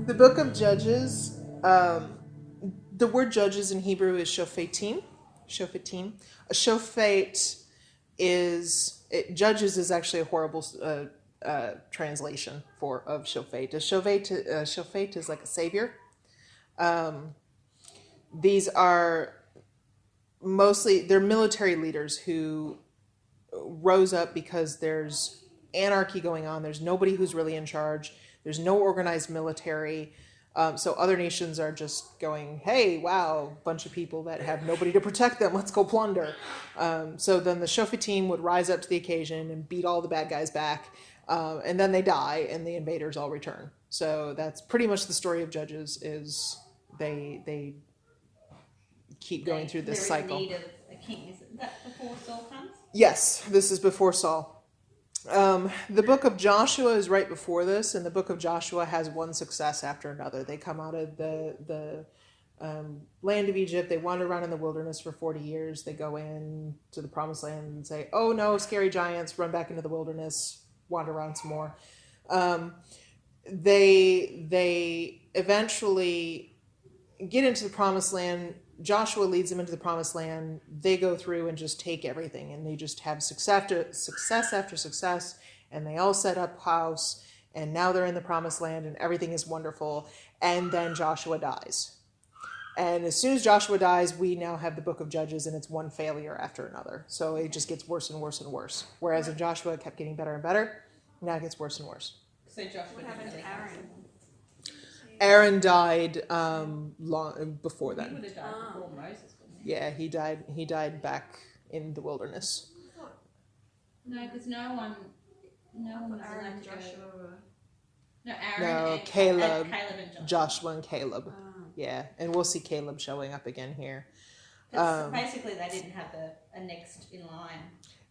The book of Judges, the word judges in Hebrew is shofetim. Shofetim. A shofet judges is actually a horrible translation of shofet. A shofet is like a savior. These are they're military leaders who rose up because there's anarchy going on. There's nobody who's really in charge. There's no organized military. So other nations are just going, hey, wow, bunch of people that have nobody to protect them. Let's go plunder. So then the Shofetim would rise up to the occasion and beat all the bad guys back. And then they die and the invaders all return. So that's pretty much the story of Judges is they keep going through this cycle. In need of a king. Is that before Saul comes? Yes, this is before Saul. The book of Joshua is right before this, and the book of Joshua has one success after another. They come out of the land of Egypt. They wander around in the wilderness for 40 years. They go in to the promised land and say, oh no, scary giants, run back into the wilderness, wander around some more. They eventually get into the promised land. Joshua leads them into the promised land. They go through and just take everything, and they just have success after success, and they all set up house, and now they're in the promised land, and everything is wonderful. And then Joshua dies. And as soon as Joshua dies, we now have the book of Judges, and it's one failure after another. So it just gets worse and worse and worse. Whereas in Joshua, it kept getting better and better. Now it gets worse and worse. So Joshua What happened to Aaron? Aaron died long before He then. would have died before Moses, wouldn't he? Yeah, he died back in the wilderness. No, because no one was Aaron allowed and to go. Joshua were... No, Aaron No, and Caleb, and Joshua. Joshua and Caleb. Oh. Yeah, and we'll see Caleb showing up again here. Basically, they didn't have a next in line.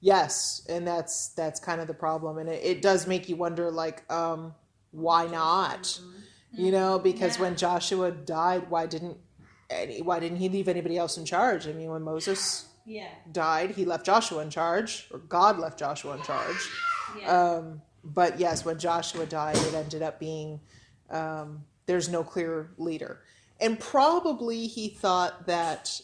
Yes, and that's kind of the problem, and it does make you wonder, like, why not? You know, because when Joshua died, why didn't he leave anybody else in charge? I mean, when Moses died, he left Joshua in charge, or God left Joshua in charge. Yeah. But yes, when Joshua died, it ended up being there's no clear leader, and probably he thought that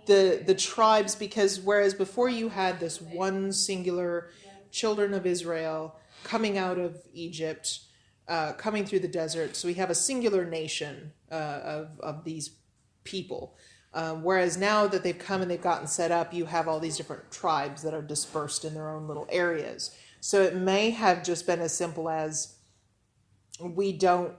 the tribes, because whereas before you had this one singular children of Israel coming out of Egypt. Coming through the desert, so we have a singular nation of these people. Whereas now that they've come and they've gotten set up, you have all these different tribes that are dispersed in their own little areas. So it may have just been as simple as we don't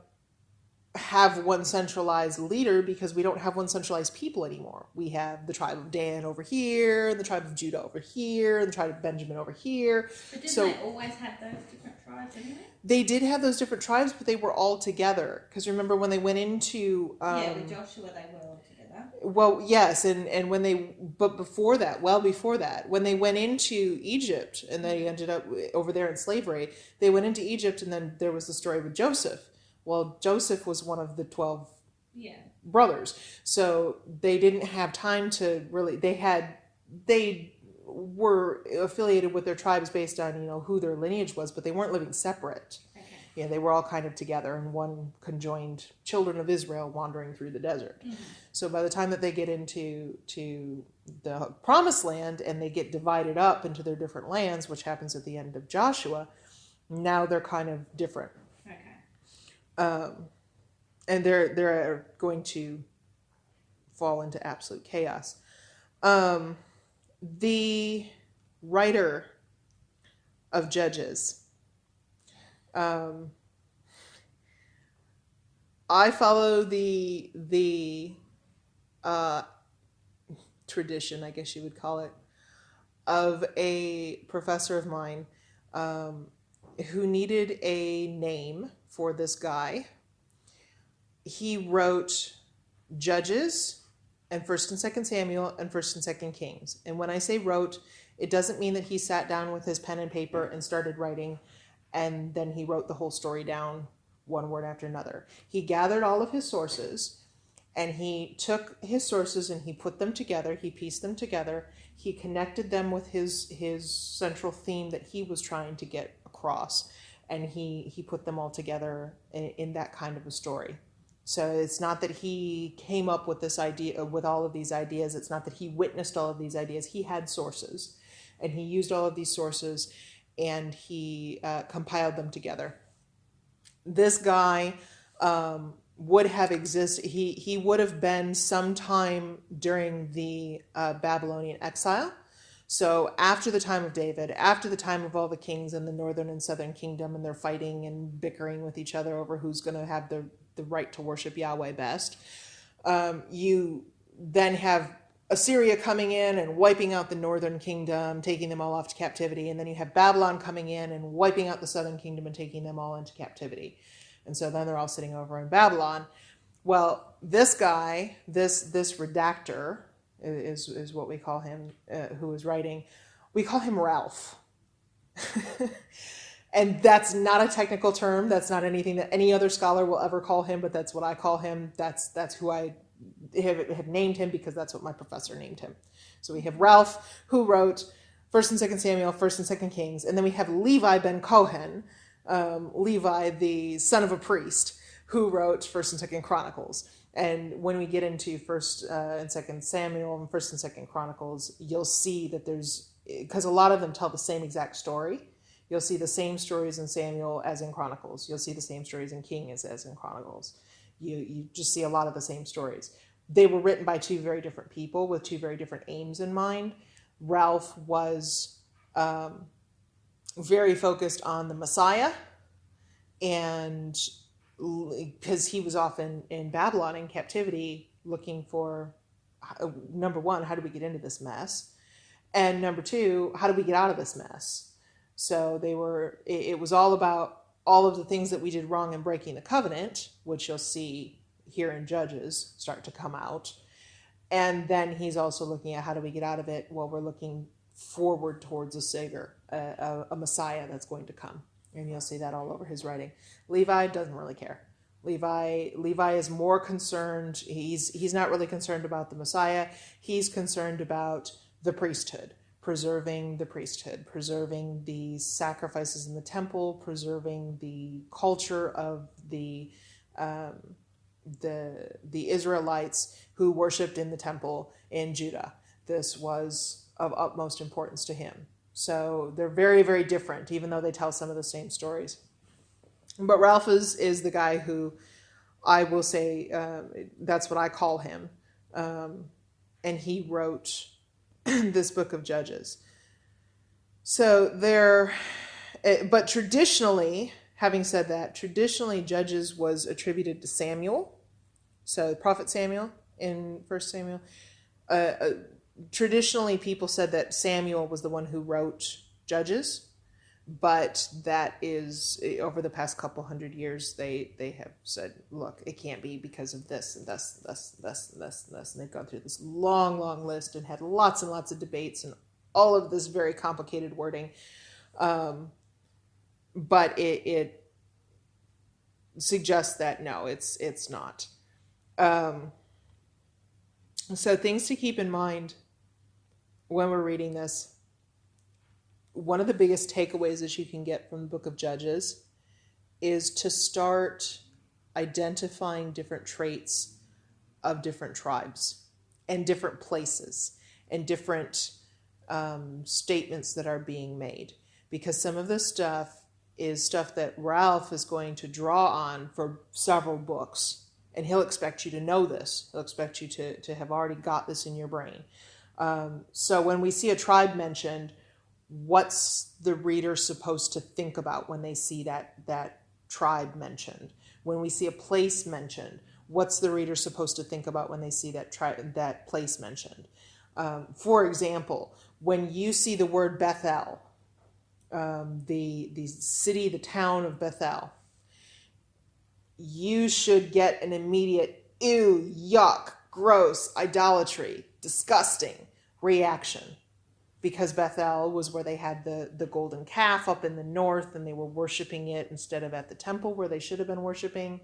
have one centralized leader because we don't have one centralized people anymore. We have the tribe of Dan over here, the tribe of Judah over here, and the tribe of Benjamin over here. But didn't they always have those different tribes anyway? They did have those different tribes, but they were all together. Because remember when they went into... with Joshua they were all together. Well, yes, and when but before that, when they went into Egypt and they ended up over there in slavery, they went into Egypt, and then there was the story with Joseph. Well, Joseph was one of the 12 brothers, so they didn't have time to really. They were affiliated with their tribes based on who their lineage was, but they weren't living separate. Okay. Yeah, they were all kind of together in one conjoined children of Israel wandering through the desert. Mm-hmm. So by the time that they get into the promised land and they get divided up into their different lands, which happens at the end of Joshua, now they're kind of different. And they're going to fall into absolute chaos. The writer of Judges, I follow the tradition, I guess you would call it, of a professor of mine who needed a name for this guy. He wrote Judges and 1st and 2nd Samuel and 1st and 2nd Kings. And when I say wrote, it doesn't mean that he sat down with his pen and paper and started writing and then he wrote the whole story down one word after another. He gathered all of his sources and he took his sources and he put them together, he pieced them together, he connected them with his central theme that he was trying to get across. and he put them all together in that kind of a story. So it's not that he came up with this idea, with all of these ideas. It's not that he witnessed all of these ideas. He had sources, and he used all of these sources, and he compiled them together. This guy would have existed. He would have been sometime during the Babylonian exile. So after the time of David, after the time of all the kings in the northern and southern kingdom, and they're fighting and bickering with each other over who's going to have the right to worship Yahweh best, you then have Assyria coming in and wiping out the northern kingdom, taking them all off to captivity. And then you have Babylon coming in and wiping out the southern kingdom and taking them all into captivity. And so then they're all sitting over in Babylon. Well, this guy, this redactor is what we call him, who is writing. We call him Ralph. And that's not a technical term. That's not anything that any other scholar will ever call him, but that's what I call him. That's who I have named him, because that's what my professor named him. So we have Ralph, who wrote 1st and 2nd Samuel, 1st and 2nd Kings. And then we have Levi ben Cohen, Levi, the son of a priest, who wrote 1st and 2nd Chronicles. And when we get into 1st and 2nd Samuel and 1st and 2nd Chronicles, you'll see that because a lot of them tell the same exact story. You'll see the same stories in Samuel as in Chronicles. You'll see the same stories in King as in Chronicles. You just see a lot of the same stories. They were written by two very different people with two very different aims in mind. Ralph was very focused on the Messiah, and because he was often in Babylon in captivity looking for, number one, how do we get into this mess? And number two, how do we get out of this mess? So it was all about all of the things that we did wrong in breaking the covenant, which you'll see here in Judges start to come out. And then he's also looking at how do we get out of it? Well, we're looking forward towards a Savior, a Messiah that's going to come. And you'll see that all over his writing. Levi doesn't really care. Levi is more concerned. He's not really concerned about the Messiah. He's concerned about the priesthood. Preserving the priesthood, preserving the sacrifices in the temple, preserving the culture of the Israelites who worshipped in the temple in Judah. This was of utmost importance to him. So they're very, very different, even though they tell some of the same stories. But Ralph is the guy who I will say, that's what I call him. And he wrote this book of Judges. So but traditionally, having said that, traditionally Judges was attributed to Samuel. So prophet Samuel in 1 Samuel. Traditionally people said that Samuel was the one who wrote Judges, but that is, over the past couple hundred years, they have said, look, it can't be because of this and this, and they've gone through this long, long list and had lots and lots of debates and all of this very complicated wording. But it suggests that no, it's not. So things to keep in mind when we're reading this. One of the biggest takeaways that you can get from the book of Judges is to start identifying different traits of different tribes and different places and different statements that are being made. Because some of this stuff is stuff that Ralph is going to draw on for several books. And he'll expect you to know this. He'll expect you to have already got this in your brain. So when we see a tribe mentioned, what's the reader supposed to think about when they see that tribe mentioned? When we see a place mentioned, what's the reader supposed to think about when they see that place mentioned? For example, when you see the word Bethel, the city, the town of Bethel, you should get an immediate ew, yuck, gross, idolatry, disgusting reaction. Because Bethel was where they had the golden calf up in the north, and they were worshiping it instead of at the temple where they should have been worshiping.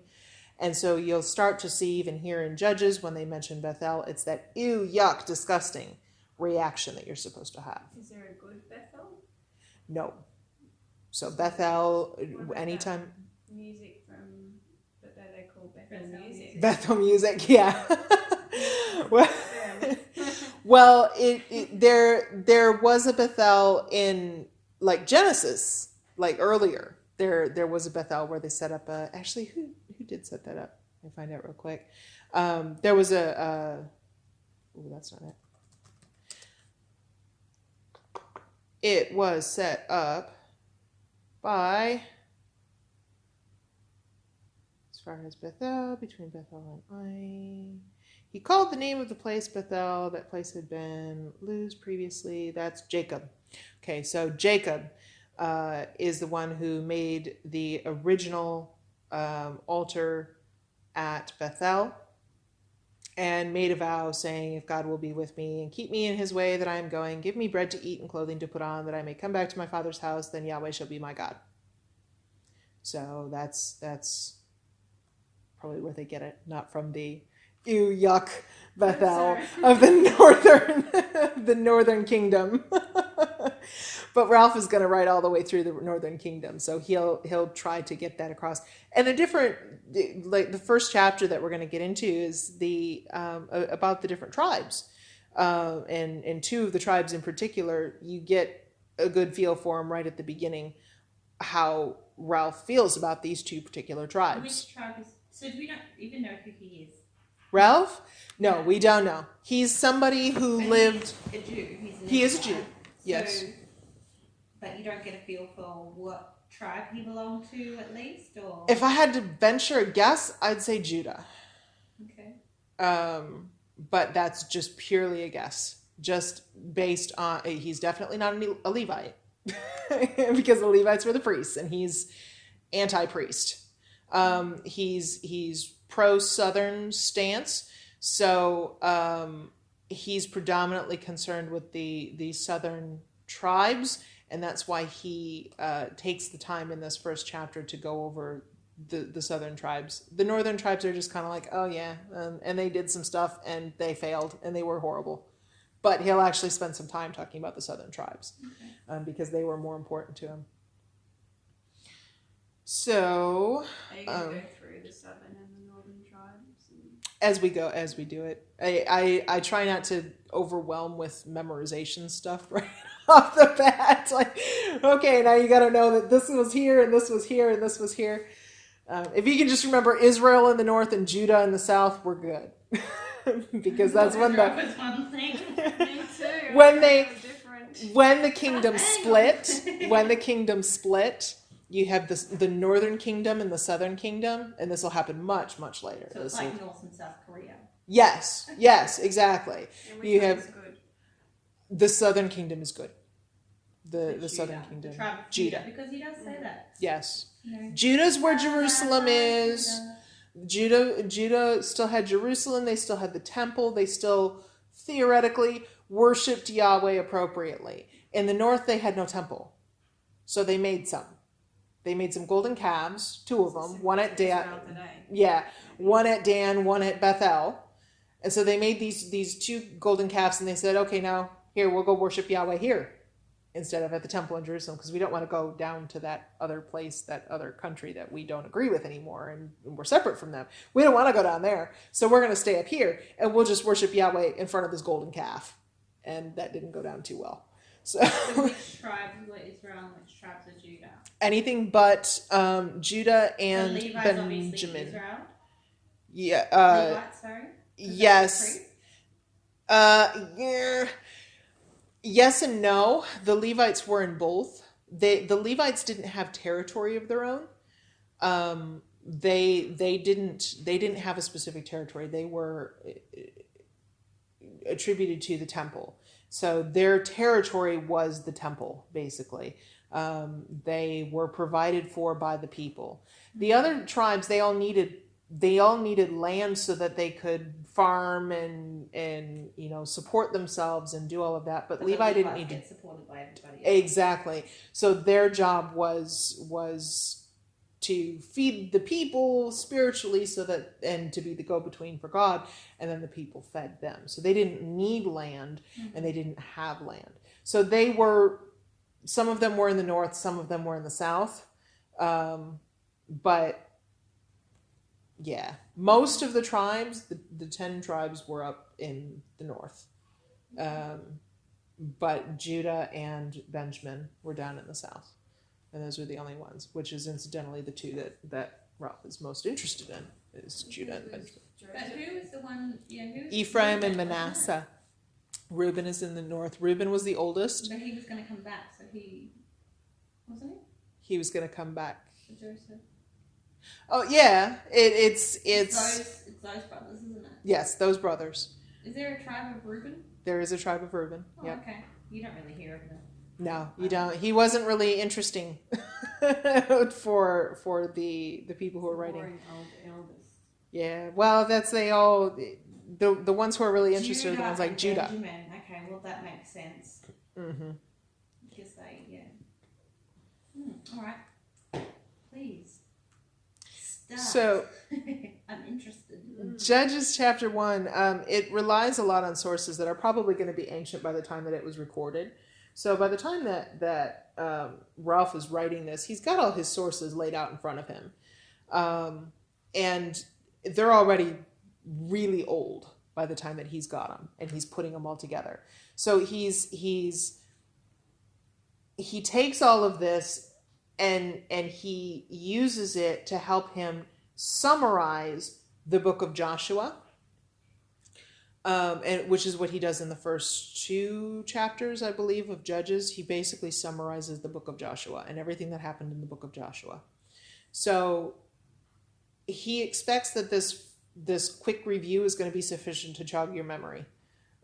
And so you'll start to see, even here in Judges, when they mention Bethel, it's that ew, yuck, disgusting reaction that you're supposed to have. Is there a good Bethel? No. So Bethel, What about anytime. music from that they call Bethel music. Bethel music, yeah. well, Yeah. well, there was a Bethel in like Genesis, like earlier. There was a Bethel where they set up a. Actually, who did set that up? I'll find out real quick. There was a. Oh, that's not it. It was set up by. As far as Bethel, between Bethel and Ai. He called the name of the place Bethel. That place had been Luz previously. That's Jacob. Okay, so Jacob is the one who made the original altar at Bethel and made a vow saying, if God will be with me and keep me in his way that I am going, give me bread to eat and clothing to put on, that I may come back to my father's house, then Yahweh shall be my God. So that's probably where they get it, not from the ew yuck Bethel of the northern kingdom. But Ralph is going to write all the way through the northern kingdom, so he'll try to get that across. And a different, like the first chapter that we're going to get into is the about the different tribes, and two of the tribes in particular. You get a good feel for them right at the beginning, how Ralph feels about these two particular tribes. Which tribe is? So do we not even know who he is? Ralph? No, we don't know. He's somebody who But lived. He's a Jew. He is a Jew. Yes. So, but you don't get a feel for what tribe he belonged to, at least, or. If I had to venture a guess, I'd say Judah. Okay. But that's just purely a guess, just based on he's definitely not a Levite, because the Levites were the priests, and he's anti-priest. He's pro-Southern stance, so he's predominantly concerned with the Southern tribes, and that's why he takes the time in this first chapter to go over the Southern tribes. The Northern tribes are just kind of like, oh yeah, and they did some stuff and they failed and they were horrible. But he'll actually spend some time talking about the Southern tribes, because they were more important to him. So, Are you going to go through the Southern and the Northern tribes? as we do it, I try not to overwhelm with memorization stuff right off the bat. Like, okay, now you got to know that this was here and this was here and this was here. If you can just remember Israel in the north and Judah in the south, we're good. Because that's when Tribe was one thing. Me too. when the kingdom split, you have the northern kingdom and the southern kingdom, and this will happen much, much later. So it's like North and South Korea. Yes, exactly. You have good. the southern kingdom is good. The Judah, southern kingdom, the tribe of Judah. Because he does say that. Yes, No. Judah's where Jerusalem is. Judah still had Jerusalem. They still had the temple. They still theoretically worshipped Yahweh appropriately. In the north, they had no temple, so they made some. They made some golden calves, two of them, one at Dan. Yeah, one at Dan, one at Bethel. And so they made these two golden calves, and they said, okay, now here we'll go worship Yahweh here instead of at the temple in Jerusalem, because we don't want to go down to that other place, that other country that we don't agree with anymore, and we're separate from them. We don't want to go down there, so we're going to stay up here, and we'll just worship Yahweh in front of this golden calf. And that didn't go down too well. So which tribes were Israel and which tribes are Judah? Anything but Judah and so Levi's Benjamin. Obviously Israel? Yeah. Levites, sorry? Yes. Yeah. Yes and no. The Levites were in both. The Levites didn't have territory of their own. They didn't have a specific territory. They were attributed to the temple. So their territory was the temple, basically. They were provided for by the people. The other tribes, they all needed land so that they could farm and support themselves and do all of that. But Levi didn't need to get supported by everybody else. Exactly. So their job was to feed the people spiritually, and to be the go-between for God, and then the people fed them. So they didn't need land, and they didn't have land. So they were some of them were in the north, some of them were in the south. But yeah, most of the tribes, the 10 tribes, were up in the north. But Judah and Benjamin were down in the south. And those were the only ones, which is incidentally the two that Ralph is most interested in, is Judah and Benjamin. But who is the one? Yeah, who? Is Ephraim and Reuben, Manasseh. Reuben is in the north. Reuben was the oldest. But he was going to come back, so he wasn't He was going to come back. he? For Joseph. Oh yeah, it's It's those brothers, isn't it? yes, those brothers. Is there a tribe of Reuben? There is a tribe of Reuben. Oh, Yep. okay. You don't really hear of them. No, you don't. He wasn't really interesting for the people who are writing. Boring old elders. Yeah, well, that's the ones who are really interested are the ones like and Judah. Benjamin. Okay, well that makes sense. Mm-hmm. Because they, all right. Please. Start. So I'm interested. Judges chapter 1, it relies a lot on sources that are probably going to be ancient by the time that it was recorded. So by the time that Ralph is writing this, he's got all his sources laid out in front of him. And they're already really old by the time that he's got them, and he's putting them all together. So he takes all of this and he uses it to help him summarize the book of Joshua, and which is what he does in the first 2 chapters, I believe, of Judges. He basically summarizes the book of Joshua and everything that happened in the book of Joshua. So he expects that this quick review is going to be sufficient to jog your memory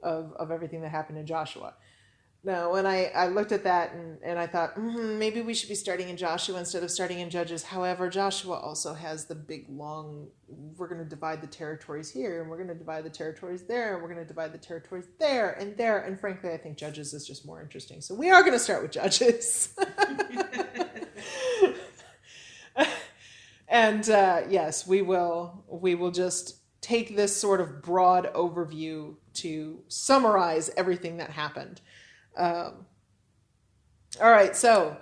of everything that happened in Joshua. Now, when I looked at that and I thought, maybe we should be starting in Joshua instead of starting in Judges. However, Joshua also has the big, long, we're going to divide the territories here, and we're going to divide the territories there, and we're going to divide the territories there and there. And frankly, I think Judges is just more interesting. So we are going to start with Judges. And yes, we will just take this sort of broad overview to summarize everything that happened. All right, so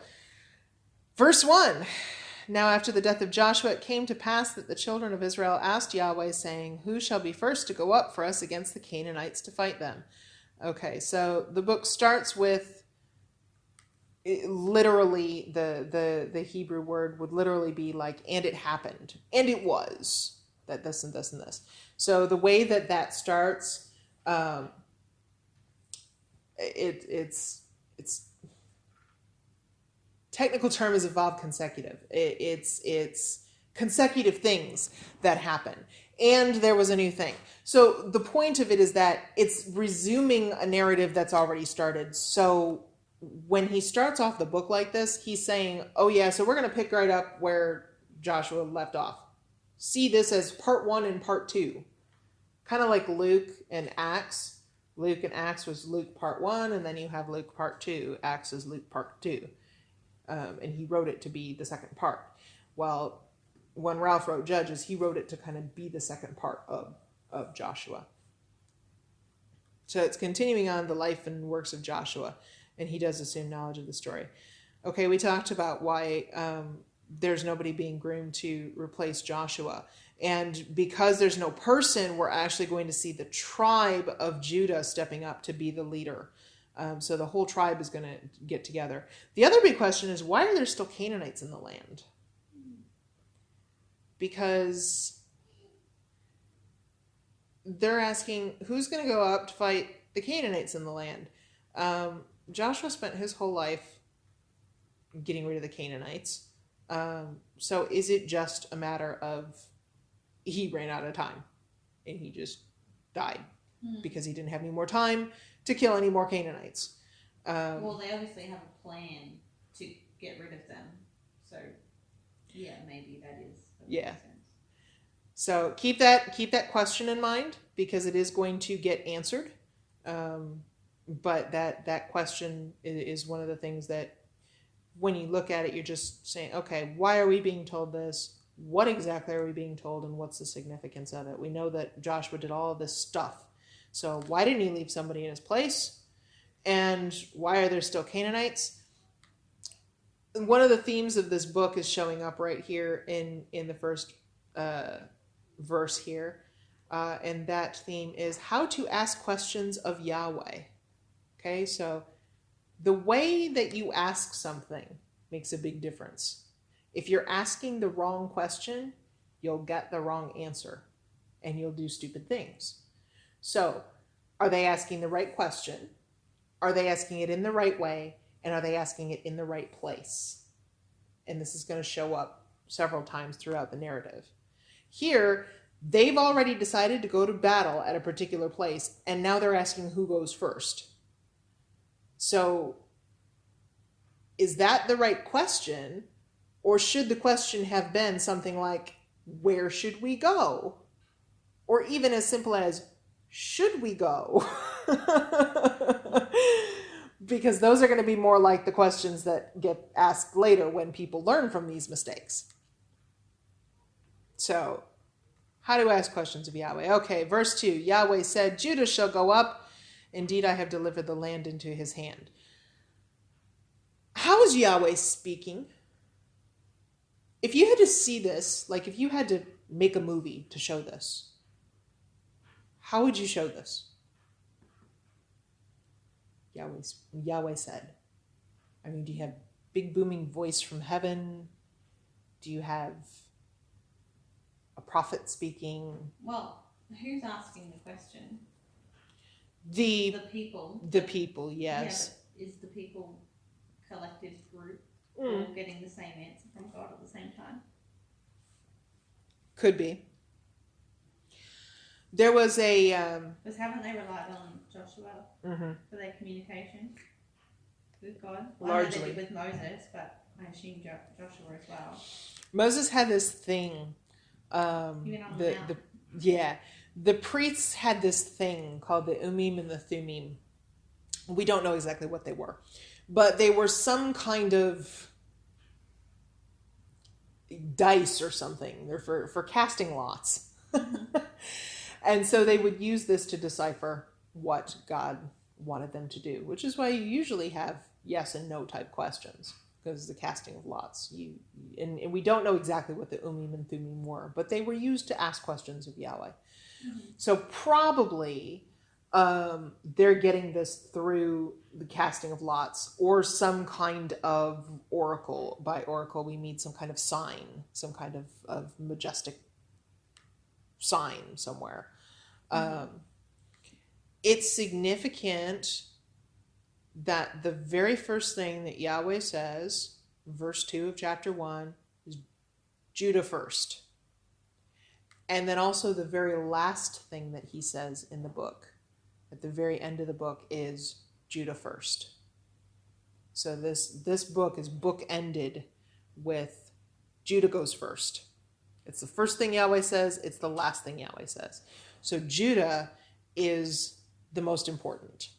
verse 1. Now after the death of Joshua, it came to pass that the children of Israel asked Yahweh, saying, who shall be first to go up for us against the Canaanites to fight them? Okay, so the book starts with literally the Hebrew word would literally be like, and it happened, and it was that this and this and this. So the way that starts, it's technical term is evolved consecutive. It's consecutive things that happen, and there was a new thing. So the point of it is that it's resuming a narrative that's already started. So when he starts off the book like this, he's saying, oh yeah, so we're going to pick right up where Joshua left off. See this as part 1 and part 2. Kind of like Luke and Acts. Luke and Acts was Luke part 1, and then you have Luke part 2. Acts is Luke part 2. And he wrote it to be the second part. Well, when Ralph wrote Judges, he wrote it to kind of be the second part of Joshua. So it's continuing on the life and works of Joshua, and he does assume knowledge of the story. Okay, we talked about why there's nobody being groomed to replace Joshua. And because there's no person, we're actually going to see the tribe of Judah stepping up to be the leader. So the whole tribe is going to get together. The other big question is, why are there still Canaanites in the land? Because they're asking, who's going to go up to fight the Canaanites in the land? Joshua spent his whole life getting rid of the Canaanites. So is it just a matter of he ran out of time and he just died because he didn't have any more time to kill any more Canaanites? Well, they obviously have a plan to get rid of them. So, yeah, maybe that is. Yeah. Makes sense. So keep that question in mind, because it is going to get answered. But that question is one of the things that when you look at it, you're just saying, okay, why are we being told this? What exactly are we being told, and what's the significance of it? We know that Joshua did all of this stuff. So why didn't he leave somebody in his place? And why are there still Canaanites? one of the themes of this book is showing up right here in the first verse here. And that theme is how to ask questions of Yahweh. Okay, so the way that you ask something makes a big difference. If you're asking the wrong question, you'll get the wrong answer and you'll do stupid things. So, are they asking the right question? Are they asking it in the right way? And are they asking it in the right place? And this is going to show up several times throughout the narrative. Here, they've already decided to go to battle at a particular place, and now they're asking who goes first. So, is that the right question? Or should the question have been something like, where should we go? Or even as simple as, should we go? Because those are going to be more like the questions that get asked later when people learn from these mistakes. So, how to ask questions of Yahweh. Okay, verse 2. Yahweh said, Judah shall go up. Indeed, I have delivered the land into his hand. How is Yahweh speaking? If you had to see this, like if you had to make a movie to show this, how would you show this? Yahweh said. I mean, do you have big booming voice from heaven? Do you have a prophet speaking? Well, who's asking the question? The people. The people, yes. Yeah, but is the people collective group all getting the same answer from God at the same time? Could be. There was a... Because haven't they relied on Joshua for their communication with God? Largely. I know they did with Moses, but I assume Joshua as well. Moses had this thing. The priests had this thing called the Urim and the Thummim. We don't know exactly what they were, but they were some kind of dice or something. They're for casting lots. And so they would use this to decipher what God wanted them to do, which is why you usually have yes and no type questions, because the casting of lots. And we don't know exactly what the Urim and Thummim were, but they were used to ask questions of Yahweh. So probably they're getting this through the casting of lots or some kind of oracle. By oracle, we mean some kind of sign, some kind of majestic sign somewhere. It's significant that the very first thing that Yahweh says, verse 2 of chapter 1, is Judah first. And then also the very last thing that he says in the book, at the very end of the book, is Judah first. So this book is book-ended with Judah goes first. It's the first thing Yahweh says, it's the last thing Yahweh says. So Judah is the most important.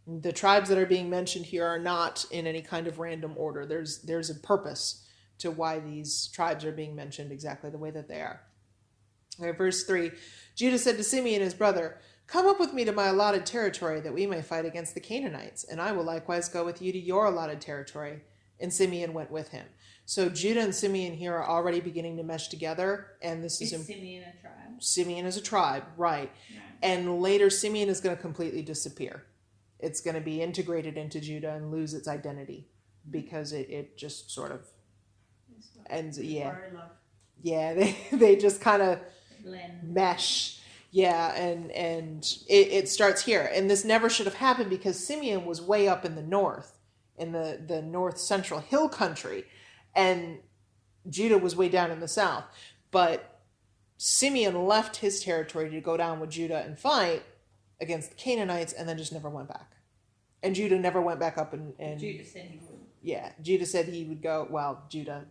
The tribes that are being mentioned here are not in any kind of random order. There's a purpose to why these tribes are being mentioned exactly the way that they are. Okay, verse 3, Judah said to Simeon his brother, come up with me to my allotted territory that we may fight against the Canaanites, and I will likewise go with you to your allotted territory. And Simeon went with him. So Judah and Simeon here are already beginning to mesh together, and this is Simeon a tribe? Simeon is a tribe, right. And later Simeon is going to completely disappear. It's going to be integrated into Judah and lose its identity because it just sort of ends. They just kind of mesh. And it starts here. And this never should have happened because Simeon was way up in the north, in the north central hill country, and Judah was way down in the south. But Simeon left his territory to go down with Judah and fight against the Canaanites, and then just never went back. And Judah never went back up and Judah said he would. Yeah, Judah said he would go,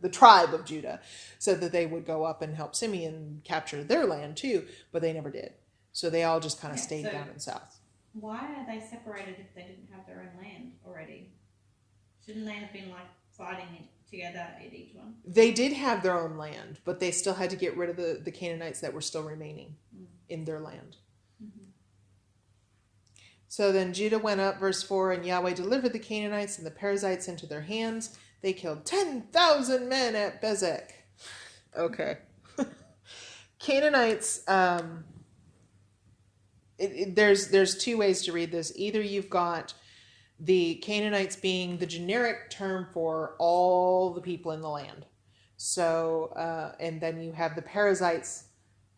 the tribe of Judah, said that they would go up and help Simeon capture their land too, but they never did. So they all just kind of stayed down in the south. Why are they separated if they didn't have their own land already? Shouldn't they have been like fighting together at each one? They did have their own land, but they still had to get rid of the Canaanites that were still remaining in their land. So then Judah went up, verse 4, and Yahweh delivered the Canaanites and the Perizzites into their hands. They killed 10,000 men at Bezek. Okay. Canaanites, there's two ways to read this. Either you've got the Canaanites being the generic term for all the people in the land. So, and then you have the Perizzites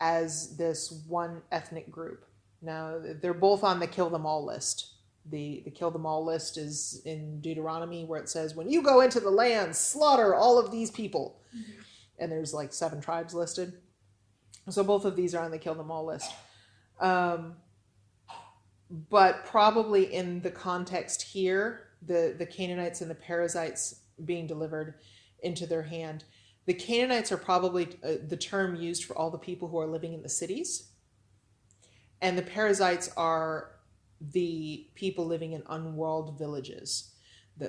as this one ethnic group. Now, they're both on the kill them all list. The kill them all list is in Deuteronomy, where it says, when you go into the land, slaughter all of these people. Mm-hmm. And there's like 7 tribes listed. So both of these are on the kill them all list. But probably in the context here, the Canaanites and the Perizzites being delivered into their hand, the Canaanites are probably the term used for all the people who are living in the cities. And the Perizzites are the people living in unwalled villages.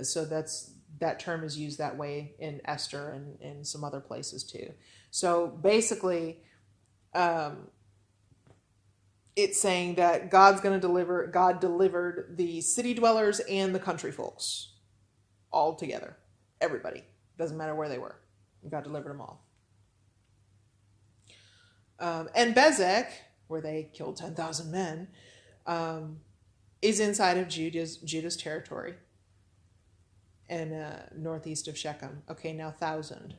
So that term is used that way in Esther and some other places too. So basically, it's saying that God delivered the city dwellers and the country folks all together. Everybody. Doesn't matter where they were. God delivered them all. And Bezek, where they killed 10,000 men, is inside of Judah's territory and northeast of Shechem. Okay, now 1,000.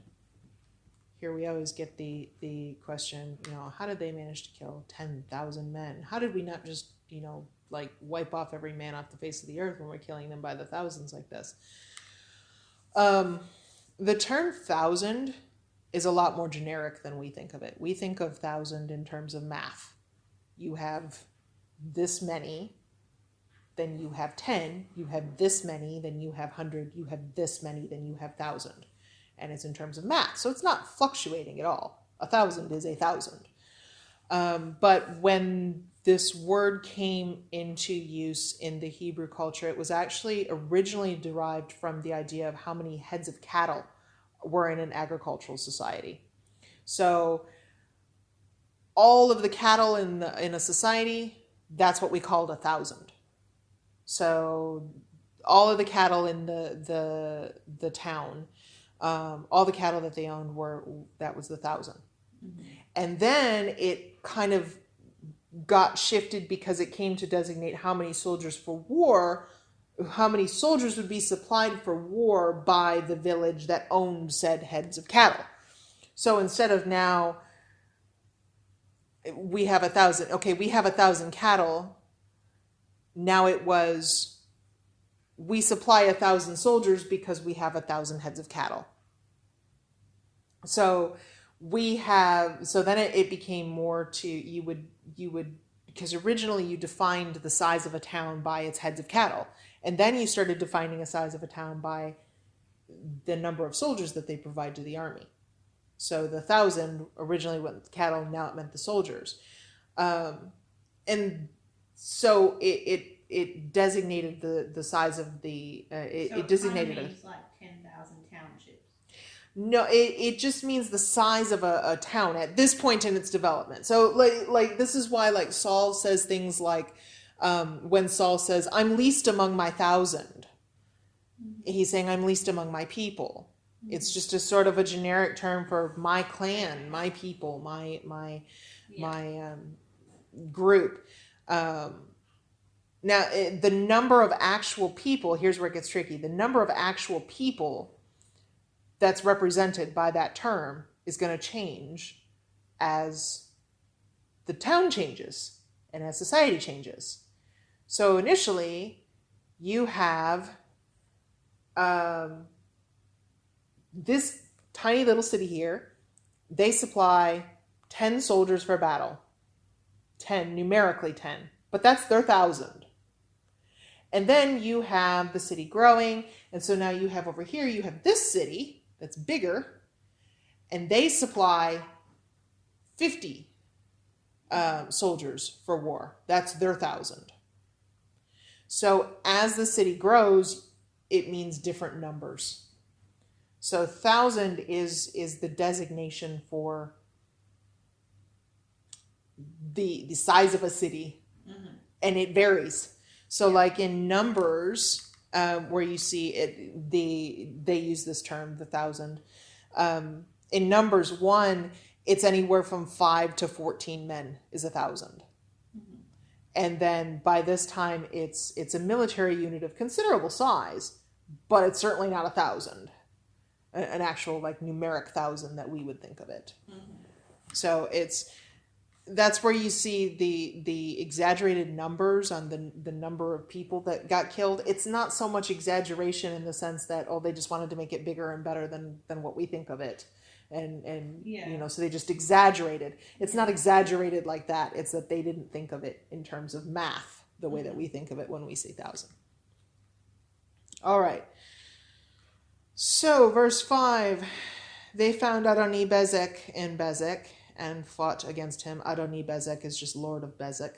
Here we always get the question, how did they manage to kill 10,000 men? How did we not just, like wipe off every man off the face of the earth when we're killing them by the thousands like this? The term 1,000 is a lot more generic than we think of it. We think of 1,000 in terms of math. You have this many, then you have 10, you have this many, then you have 100, you have this many, then you have 1,000. And it's in terms of math. So it's not fluctuating at all. 1,000 is 1,000. But when this word came into use in the Hebrew culture, it was actually originally derived from the idea of how many heads of cattle were in an agricultural society. So all of the cattle in a society, that's what we called 1,000. So all of the cattle in the town, all the cattle that they owned that was the 1,000. Mm-hmm. And then it kind of got shifted because it came to designate how many soldiers would be supplied for war by the village that owned said heads of cattle. So instead of now, we have 1,000, okay, we have 1,000 cattle. Now it was, we supply 1,000 soldiers because we have 1,000 heads of cattle. So then it became more to, you would, because originally you defined the size of a town by its heads of cattle. And then you started defining a size of a town by the number of soldiers that they provide to the army. So the 1,000 originally went with cattle, now it meant the soldiers. And so it designated the size of it designated it. So like 10,000 townships. No, it just means the size of a town at this point in its development. So like this is why like Saul says things like, when Saul says, I'm least among my 1,000, mm-hmm. he's saying I'm least among my people. Mm-hmm. It's just a sort of a generic term for my clan, my people, my group. Now, the number of actual people, here's where it gets tricky. The number of actual people that's represented by that term is going to change as the town changes and as society changes. So initially, you have this tiny little city here. They supply 10 soldiers for battle. 10, numerically 10. But that's their 1,000. And then you have the city growing. And so now you have over here, you have this city that's bigger. And they supply 50 soldiers for war. That's their 1,000. So as the city grows, it means different numbers. So 1,000 is the designation for the size of a city. Mm-hmm. And it varies. So like in Numbers, where you see it. They use this term, the 1,000. In Numbers 1, it's anywhere from 5 to 14 men is 1,000. And then by this time, it's a military unit of considerable size, but it's certainly not 1,000, an actual like numeric 1,000 that we would think of it. So that's where you see the exaggerated numbers on the number of people that got killed. It's not so much exaggeration in the sense that, oh, they just wanted to make it bigger and better than what we think of it. And so they just exaggerated. It's not exaggerated like that. It's that they didn't think of it in terms of math the way that we think of it when we say 1,000. All right. So verse 5, they found Adoni-Bezek in Bezek and fought against him. Adoni-Bezek is just Lord of Bezek.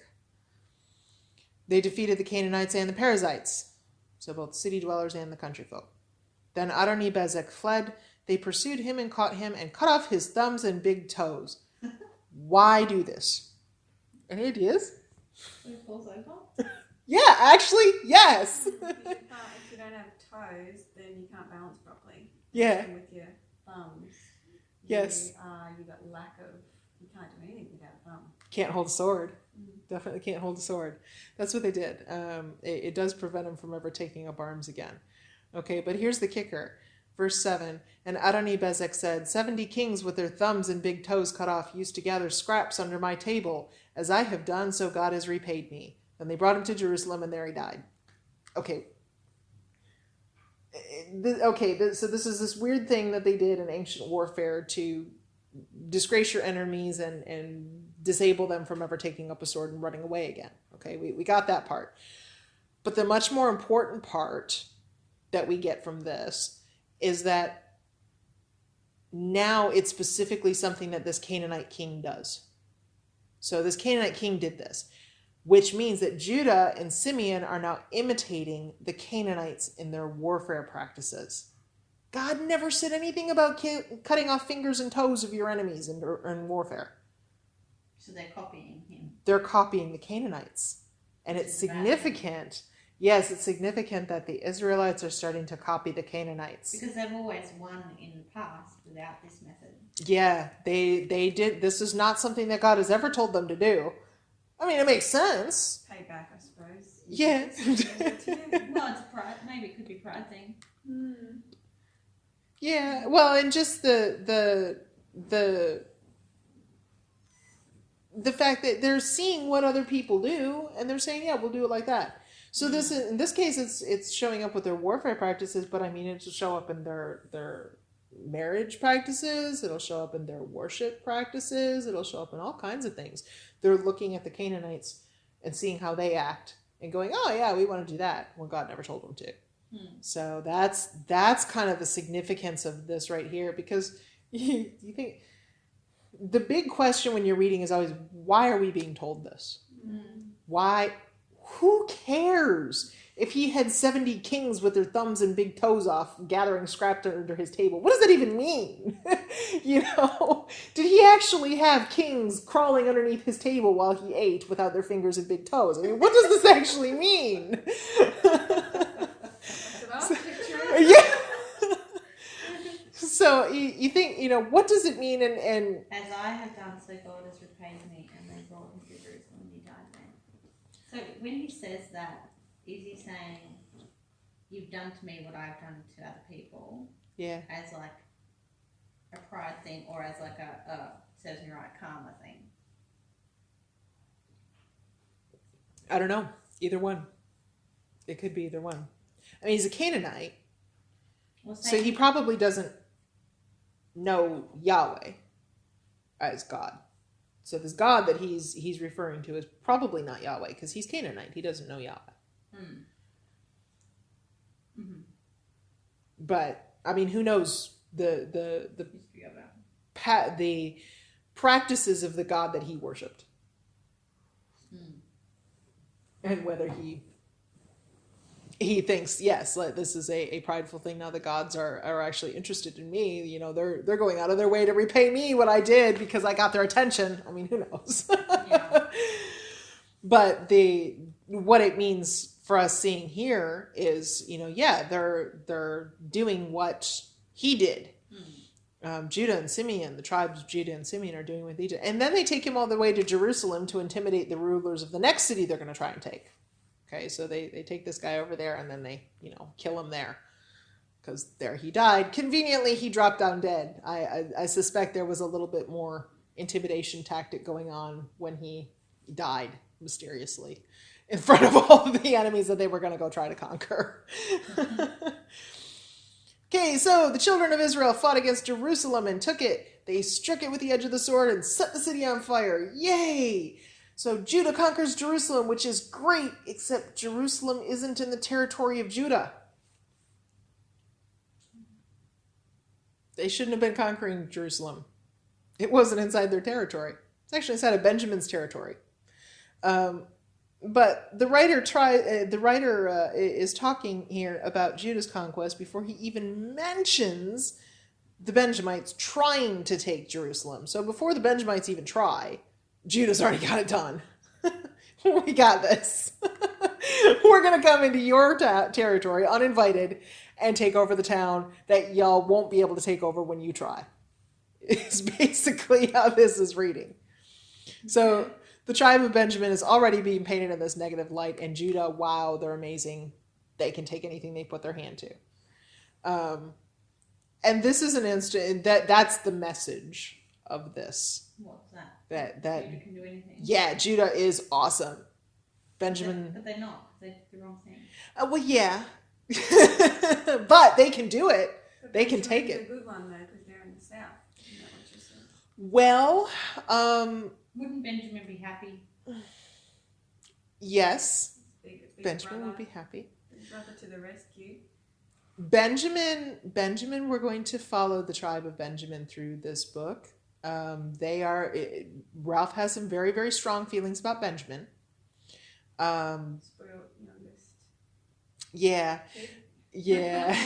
They defeated the Canaanites and the Perizzites, so both city dwellers and the country folk. Then Adoni-Bezek fled. They pursued him and caught him and cut off his thumbs and big toes. Why do this? Any ideas? So it falls over? Yeah, actually, yes. If you don't have toes, then you can't balance properly. Yeah. And with your thumbs. Yes. You got lack of. You can't do anything without a thumb. Can't hold a sword. Definitely can't hold a sword. That's what they did. It does prevent them from ever taking up arms again. Okay, but here's the kicker. Verse 7, and Adoni-Bezek said, 70 kings with their thumbs and big toes cut off used to gather scraps under my table. As I have done, so God has repaid me. Then they brought him to Jerusalem, and there he died. Okay. So this is this weird thing that they did in ancient warfare to disgrace your enemies and disable them from ever taking up a sword and running away again. Okay, we got that part. But the much more important part that we get from this is that now it's specifically something that this Canaanite king does. So this Canaanite king did this, which means that Judah and Simeon are now imitating the Canaanites in their warfare practices. God never said anything about cutting off fingers and toes of your enemies in warfare. So they're copying him. They're copying the Canaanites. And it's significant. Yes, it's significant that the Israelites are starting to copy the Canaanites. Because they've always won in the past without this method. Yeah, they did. This is not something that God has ever told them to do. I mean, it makes sense. Payback, I suppose. Yeah. Well, it's pride. Maybe it could be pride thing. Yeah, well, and just the fact that they're seeing what other people do, and they're saying, yeah, we'll do it like that. So this in this case, it's showing up with their warfare practices, but I mean, it'll show up in their marriage practices. It'll show up in their worship practices. It'll show up in all kinds of things. They're looking at the Canaanites and seeing how they act and going, oh yeah, we want to do that when God never told them to. So that's kind of the significance of this right here, because you think the big question when you're reading is always, why are we being told this? Why? Who cares if he had 70 kings with their thumbs and big toes off gathering scraps under his table? What does that even mean? Did he actually have kings crawling underneath his table while he ate without their fingers and big toes? I mean, what does this actually mean? Yeah. So you think, what does it mean? And as I have done, so God has repaid me, and they brought him to Jerusalem, and he died there. So when he says that, is he saying, you've done to me what I've done to other people? Yeah. As like a pride thing, or as like a serves me right karma thing? I don't know. Either one. It could be either one. I mean, he's a Canaanite, so he probably doesn't know Yahweh as God. So this God that he's referring to is probably not Yahweh, because he's Canaanite. He doesn't know Yahweh. But I mean, who knows the practices of the God that he worshipped, and whether he thinks, yes, like, this is a prideful thing. Now the gods are actually interested in me. They're going out of their way to repay me what I did because I got their attention. I mean, who knows? Yeah. But what it means for us seeing here is, yeah, they're doing what he did. Judah and Simeon, the tribes of Judah and Simeon are doing what he did. And then they take him all the way to Jerusalem to intimidate the rulers of the next city they're going to try and take. Okay, so they take this guy over there and then they, kill him there. Because there he died. Conveniently, he dropped down dead. I suspect there was a little bit more intimidation tactic going on when he died mysteriously in front of all of the enemies that they were going to go try to conquer. Okay, so the children of Israel fought against Jerusalem and took it. They struck it with the edge of the sword and set the city on fire. Yay! So Judah conquers Jerusalem, which is great, except Jerusalem isn't in the territory of Judah. They shouldn't have been conquering Jerusalem. It wasn't inside their territory. It's actually inside of Benjamin's territory. But the writer is talking here about Judah's conquest before he even mentions the Benjamites trying to take Jerusalem. So before the Benjamites even try, Judah's already got it done. We got this. We're going to come into your territory uninvited and take over the town that y'all won't be able to take over when you try. It's basically how this is reading. So the tribe of Benjamin is already being painted in this negative light, and Judah, wow, they're amazing. They can take anything they put their hand to. And this is an instant that's the message of this. What's that? That Judah can do anything. Yeah, Judah is awesome. Benjamin. But they're not. They did the wrong thing. Well, yeah. But they can do it. But They can take Benjamin's it. a good one though, because they're in the south. Isn't that what you said? Well, Wouldn't Benjamin be happy? yes, Big Benjamin brother, would be happy. Big brother to the rescue. Benjamin, we're going to follow the tribe of Benjamin through this book. Ralph has some very, very strong feelings about Benjamin. Spoiled youngest. Yeah, kid. yeah.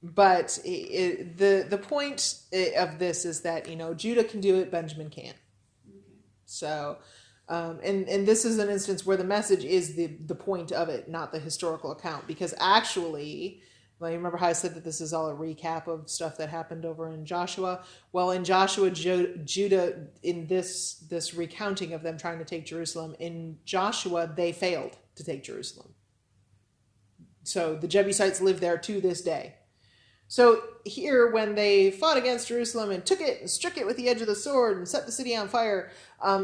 But the point of this is that, Judah can do it, Benjamin can't. Okay. So, and this is an instance where the message is the point of it, not the historical account. Because actually, well, you remember how I said that this is all a recap of stuff that happened over in Joshua? Well, in Joshua, Judah, in this recounting of them trying to take Jerusalem, in Joshua, they failed to take Jerusalem. So the Jebusites live there to this day. So here, when they fought against Jerusalem and took it and struck it with the edge of the sword and set the city on fire,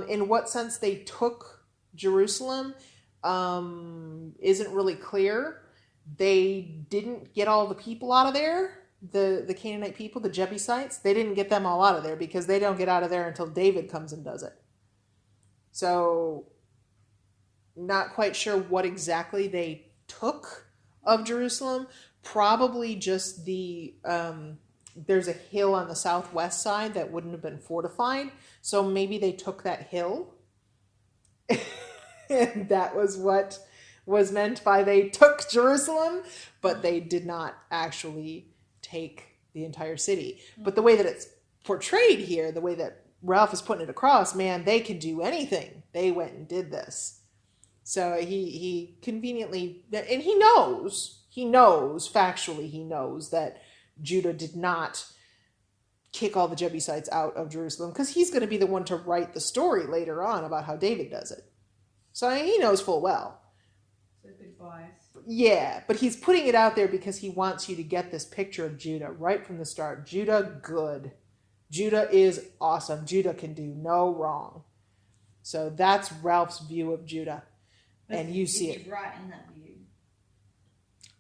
in what sense they took Jerusalem isn't really clear. They didn't get all the people out of there, the Canaanite people, the Jebusites. They didn't get them all out of there because they don't get out of there until David comes and does it. So, not quite sure what exactly they took of Jerusalem. Probably just there's a hill on the southwest side that wouldn't have been fortified. So maybe they took that hill. And that was what was meant by they took Jerusalem, but they did not actually take the entire city. But the way that it's portrayed here, the way that Ralph is putting it across, man, they can do anything. They went and did this. So he conveniently, and he knows factually, he knows that Judah did not kick all the Jebusites out of Jerusalem because he's going to be the one to write the story later on about how David does it. So he knows full well. So a bit biased. Yeah, but he's putting it out there because he wants you to get this picture of Judah right from the start. Judah, good. Judah is awesome. Judah can do no wrong. So that's Ralph's view of Judah. And you see it. Right in that view.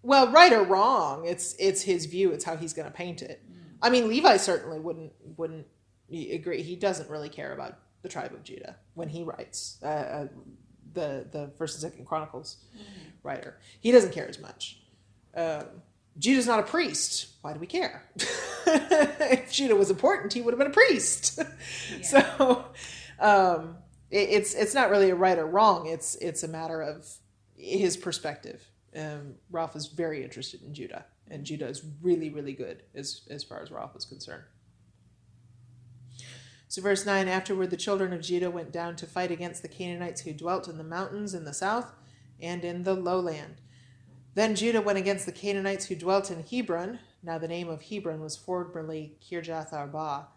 Well, right or wrong, it's his view. It's how he's going to paint it. I mean, Levi certainly wouldn't agree. He doesn't really care about the tribe of Judah when he writes the First and Second Chronicles writer. He doesn't care as much. Judah's not a priest. Why do we care? If Judah was important, he would have been a priest. Yeah. So it's not really a right or wrong. It's a matter of his perspective. Ralph is very interested in Judah, and Judah is really, really good as far as Ralph is concerned. So verse 9, afterward the children of Judah went down to fight against the Canaanites who dwelt in the mountains in the south and in the lowland. Then Judah went against the Canaanites who dwelt in Hebron. Now the name of Hebron was formerly Kirjath Arba.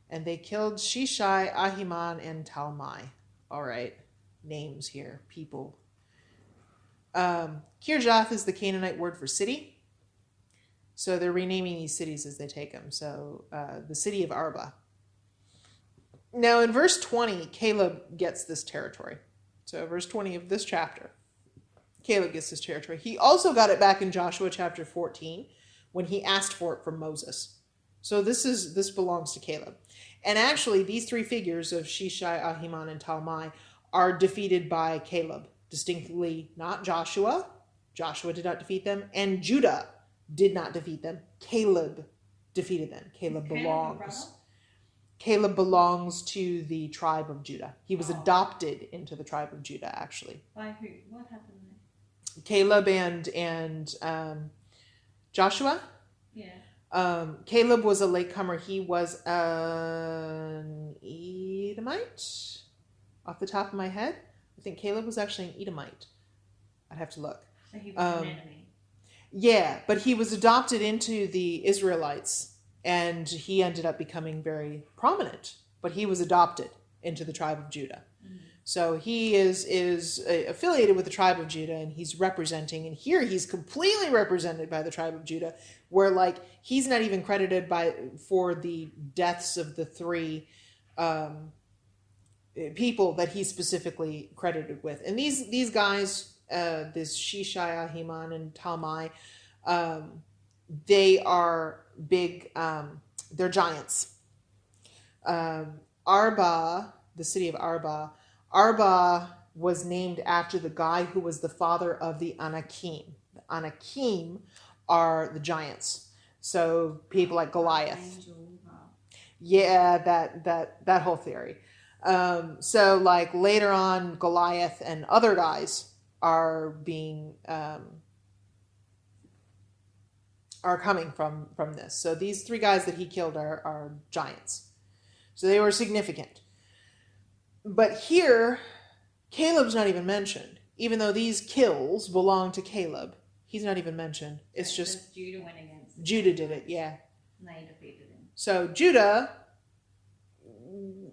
And they killed Shishai, Ahiman, and Talmai. All right, names here, people. Kirjath is the Canaanite word for city. So they're renaming these cities as they take them. So the city of Arba. Now in verse 20, Caleb gets this territory. So verse 20 of this chapter, Caleb gets this territory. He also got it back in Joshua chapter 14 when he asked for it from Moses. So this belongs to Caleb. And actually, these three figures of Shishai, Ahiman, and Talmai are defeated by Caleb. Distinctly not Joshua. Joshua did not defeat them. And Judah did not defeat them. Caleb defeated them. Caleb belongs to the tribe of Judah. He was adopted into the tribe of Judah, actually. By who? What happened there? Caleb and Joshua. Yeah. Caleb was a latecomer. He was an Edomite, off the top of my head. I think Caleb was actually an Edomite. I'd have to look. So he was an enemy. Yeah, but he was adopted into the Israelites, and he ended up becoming very prominent. But he was adopted into the tribe of Judah. Mm-hmm. So he is affiliated with the tribe of Judah, and he's representing, and here he's completely represented by the tribe of Judah, where like he's not even credited for the deaths of the three people that he's specifically credited with. And these guys, this Shishai, Ahiman, and Talmai, they are big, they're giants. Arba, the city of Arba was named after the guy who was the father of the Anakim. The Anakim are the giants. So people like Goliath. Yeah, that whole theory. So like later on, Goliath and other guys are being are coming from this. So these three guys that he killed are giants. So they were significant. But here, Caleb's not even mentioned. Even though these kills belong to Caleb, he's not even mentioned. It's just Judah went against. Judah did it, yeah. And they defeated him. So Judah,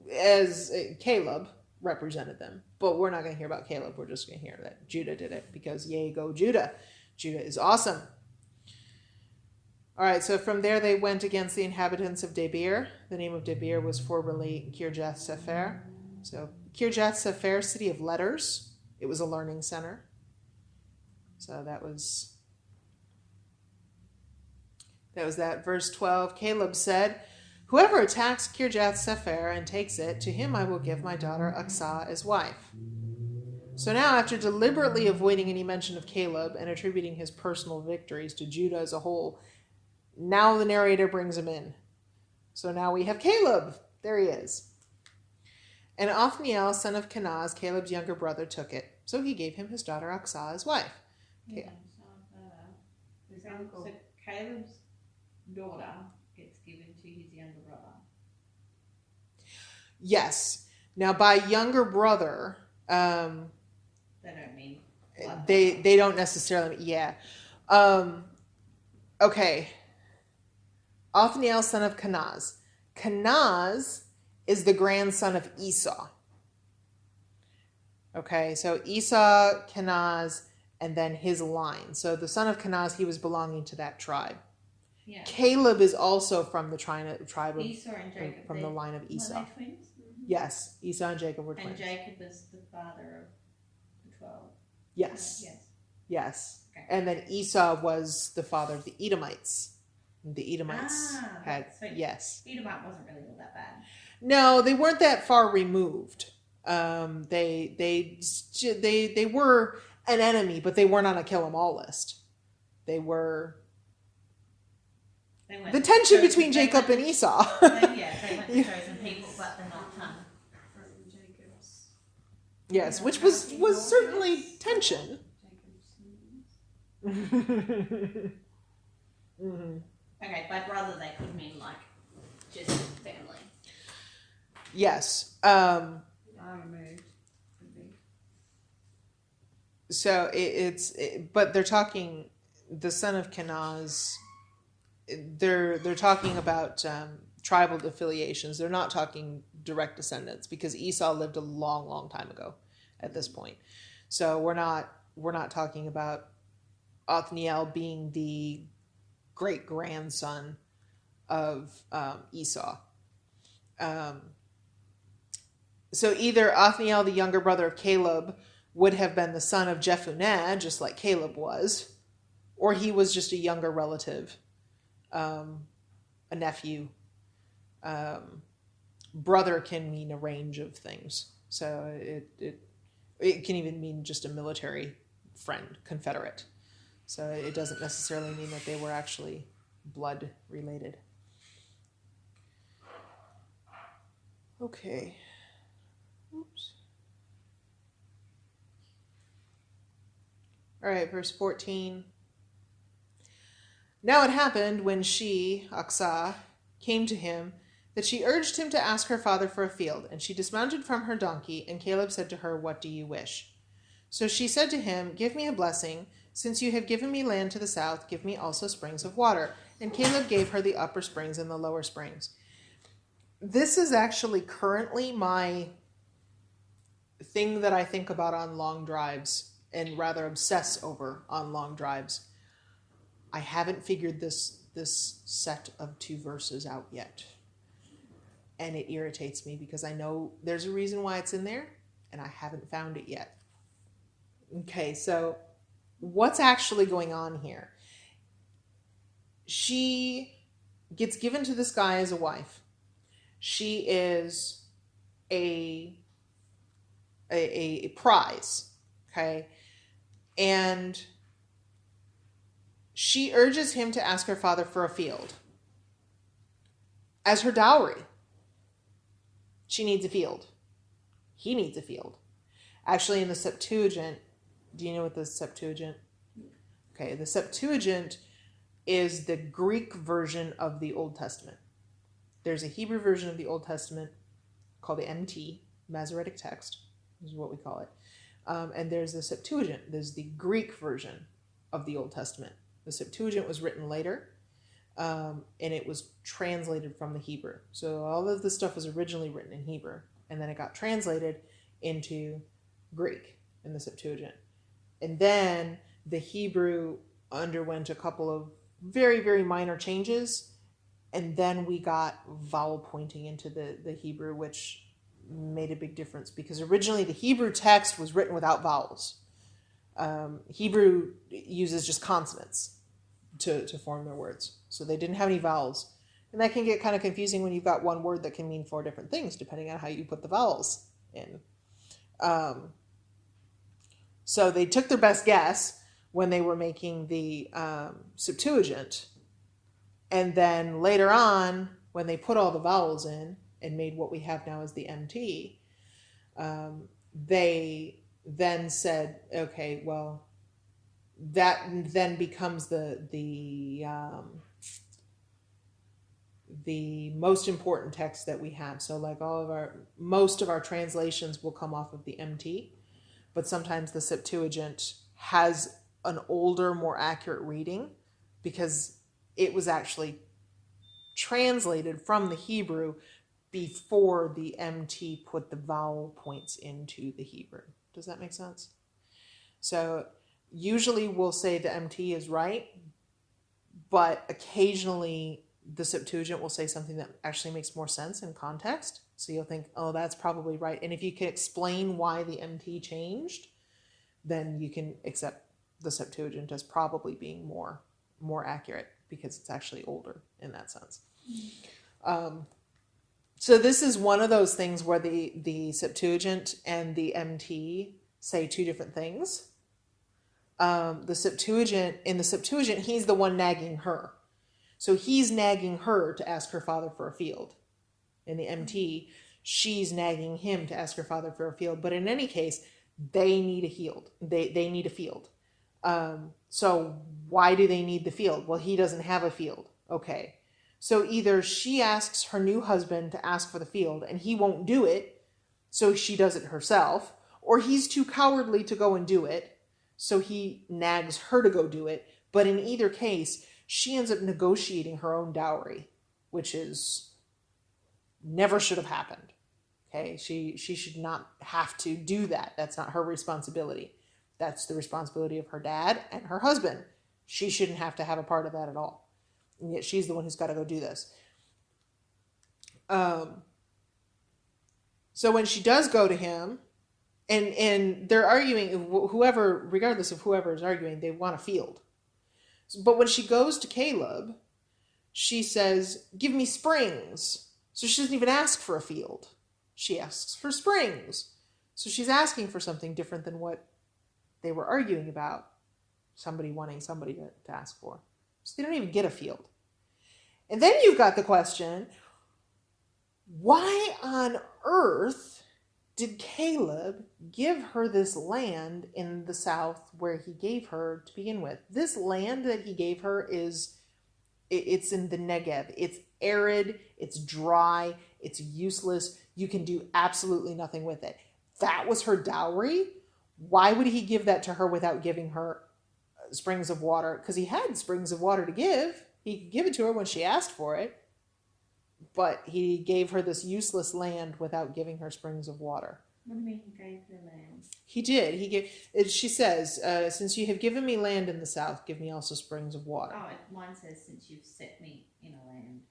as Caleb, represented them. But we're not going to hear about Caleb. We're just going to hear that Judah did it because yay, go Judah. Judah is awesome. All right, so from there they went against the inhabitants of Debir. The name of Debir was formerly Kirjath Sepher. So Kirjath Sepher, city of letters. It was a learning center. So that was that. Verse 12, Caleb said, whoever attacks Kirjath Sepher and takes it, to him I will give my daughter Aksah as wife. So now, after deliberately avoiding any mention of Caleb and attributing his personal victories to Judah as a whole, now the narrator brings him in. So now we have Caleb. There he is. And Othniel, son of Kenaz, Caleb's younger brother, took it. So he gave him his daughter Aksah as wife. Yeah, so Caleb's daughter gets given to his younger brother. Yes. Now, by younger brother, they don't mean they don't necessarily. Yeah. Okay. Othniel, son of Kenaz. Kenaz is the grandson of Esau. Okay, so Esau, Kenaz, and then his line. So the son of Kenaz, he was belonging to that tribe. Yeah. Caleb is also from the tribe of Esau and Jacob. from the line of Esau. Were they twins? Mm-hmm. Yes, Esau and Jacob were twins. And Jacob was the father of the 12. Yes. Yes. Okay. And then Esau was the father of the Edomites. The Edomites had so yes. Edomite wasn't really all that bad. No, they weren't that far removed. They were an enemy, but they weren't on a kill 'em all list. They were the tension between Jacob and Esau. They went to chosen people, but they're not Yes, which was certainly tension. Mm-hmm. Okay, by brother they could mean like just family. Yes. I removed. Would be. So but they're talking the son of Kenaz. They're talking about tribal affiliations. They're not talking direct descendants because Esau lived a long, long time ago at this point. So we're not talking about Othniel being the great grandson of Esau. So either Othniel, the younger brother of Caleb, would have been the son of Jephunneh, just like Caleb was, or he was just a younger relative, a nephew. Brother can mean a range of things. So it can even mean just a military friend, confederate. So it doesn't necessarily mean that they were actually blood related. Okay. Oops. All right, verse 14. Now it happened when she, Aksah, came to him, that she urged him to ask her father for a field, and she dismounted from her donkey, and Caleb said to her, "What do you wish?" So she said to him, "Give me a blessing. Since you have given me land to the south, give me also springs of water." And Caleb gave her the upper springs and the lower springs. This is actually currently my thing that I think about on long drives and rather obsess over on long drives. I haven't figured this set of 2 verses out yet. And it irritates me because I know there's a reason why it's in there and I haven't found it yet. Okay, so what's actually going on here? She gets given to this guy as a wife. She is a prize, okay? And she urges him to ask her father for a field as her dowry. She needs a field. He needs a field. Actually, in the Septuagint, do you know what the Septuagint? Okay, the Septuagint is the Greek version of the Old Testament. There's a Hebrew version of the Old Testament called the MT, Masoretic Text, is what we call it. And there's the Septuagint. There's the Greek version of the Old Testament. The Septuagint was written later, and it was translated from the Hebrew. So all of this stuff was originally written in Hebrew, and then it got translated into Greek in the Septuagint. And then the Hebrew underwent a couple of very, very minor changes, and then we got vowel pointing into the Hebrew, which made a big difference because originally the Hebrew text was written without vowels. Hebrew uses just consonants to form their words. So they didn't have any vowels. And that can get kind of confusing when you've got one word that can mean 4 different things, depending on how you put the vowels in. So they took their best guess when they were making the Septuagint. And then later on, when they put all the vowels in and made what we have now as the MT, they then said, okay, well, that then becomes the most important text that we have. So like most of our translations will come off of the MT, but sometimes the Septuagint has an older, more accurate reading because it was actually translated from the Hebrew before the MT put the vowel points into the Hebrew. Does that make sense? So usually we'll say the MT is right, but occasionally the Septuagint will say something that actually makes more sense in context. So you'll think, oh, that's probably right. And if you can explain why the MT changed, then you can accept the Septuagint as probably being more accurate because it's actually older in that sense. So this is one of those things where the Septuagint and the MT say 2 different things. In the Septuagint, he's the one nagging her. So he's nagging her to ask her father for a field. In the MT, she's nagging him to ask her father for a field. But in any case, they need a field. They need a field. So why do they need the field? Well, he doesn't have a field. Okay. So either she asks her new husband to ask for the field and he won't do it, so she does it herself, or he's too cowardly to go and do it, so he nags her to go do it. But in either case, she ends up negotiating her own dowry, which is never should have happened. Okay, she should not have to do that. That's not her responsibility. That's the responsibility of her dad and her husband. She shouldn't have to have a part of that at all. And yet she's the one who's got to go do this. So when she does go to him, and they're arguing, whoever, regardless of whoever is arguing, they want a field. But when she goes to Caleb, she says, give me springs. So she doesn't even ask for a field. She asks for springs. So she's asking for something different than what they were arguing about. Somebody wanting somebody to ask for. So they don't even get a field. And then you've got the question, why on earth did Caleb give her this land in the south where he gave her to begin with? This land that he gave her it's in the Negev. It's arid, it's dry, it's useless. You can do absolutely nothing with it. That was her dowry? Why would he give that to her without giving her springs of water? Because he had springs of water to give. He could give it to her when she asked for it. But he gave her this useless land without giving her springs of water. What do you mean he gave her land? He did. He gave. She says, "Since you have given me land in the south, give me also springs of water." Oh, mine says, "Since you've set me in a land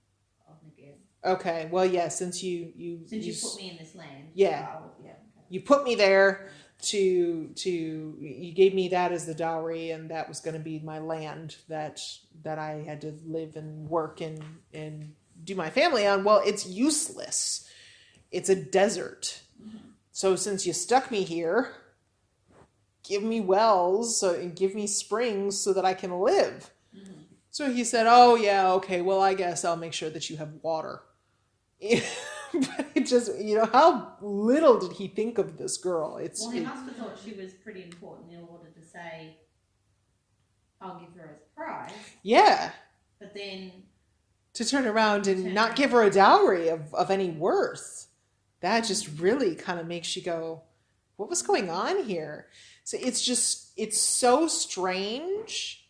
of Negev." Okay. Well, yeah. Since you put me in this land. Yeah. Okay. You put me there you gave me that as the dowry, and that was going to be my land that I had to live and work and do my family on. Well, it's useless. It's a desert. Mm-hmm. So since you stuck me here, give me wells and give me springs so that I can live. Mm-hmm. So he said, oh yeah, okay, well, I guess I'll make sure that you have water. But it just, how little did he think of this girl? He must have thought she was pretty important in order to say, I'll give her as a prize. Yeah. But then to turn around and not give her a dowry of any worth, that just really kind of makes you go, what was going on here? So it's so strange.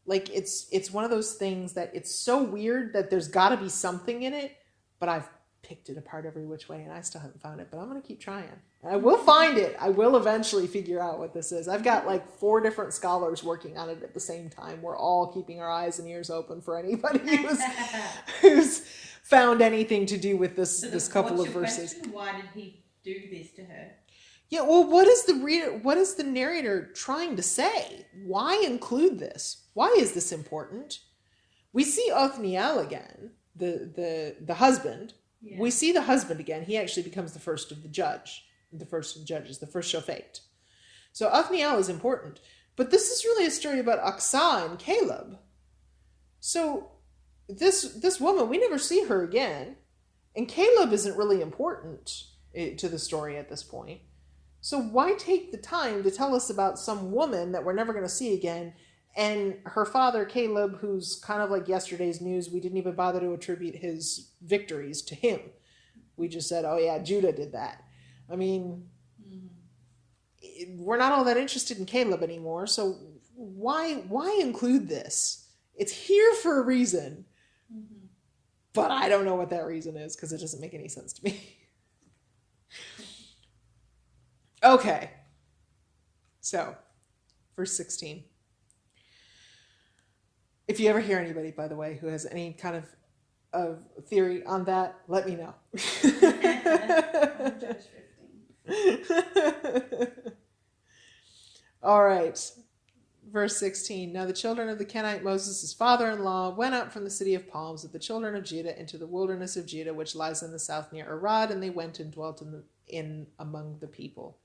Like it's one of those things that it's so weird that there's got to be something in it, but I've picked it apart every which way and I still haven't found it, but I'm going to keep trying. And I will find it. I will eventually figure out what this is. I've got like 4 different scholars working on it at the same time. We're all keeping our eyes and ears open for anybody who's found anything to do with this couple of verses. Question? Why did he do this to her? Yeah, well, what is the narrator trying to say? Why include this? Why is this important? We see Othniel again, the husband. Yeah. We see the husband again. He actually becomes the first of the judges, the first shofet. So Othniel is important. But this is really a story about Achsah and Caleb. So this woman, we never see her again. And Caleb isn't really important to the story at this point. So why take the time to tell us about some woman that we're never going to see again, and her father, Caleb, who's kind of like yesterday's news? We didn't even bother to attribute his victories to him. We just said, oh yeah, Judah did that. I mean, we're not all that interested in Caleb anymore, so why include this? It's here for a reason, but I don't know what that reason is because it doesn't make any sense to me. Okay, so verse 16. If you ever hear anybody, by the way, who has any kind of theory on that, let me know. Judge 15. All right, verse 16. Now the children of the Kenite, Moses' father-in-law, went up from the city of palms with the children of Judah into the wilderness of Judah, which lies in the south near Arad, and they went and dwelt in among the people.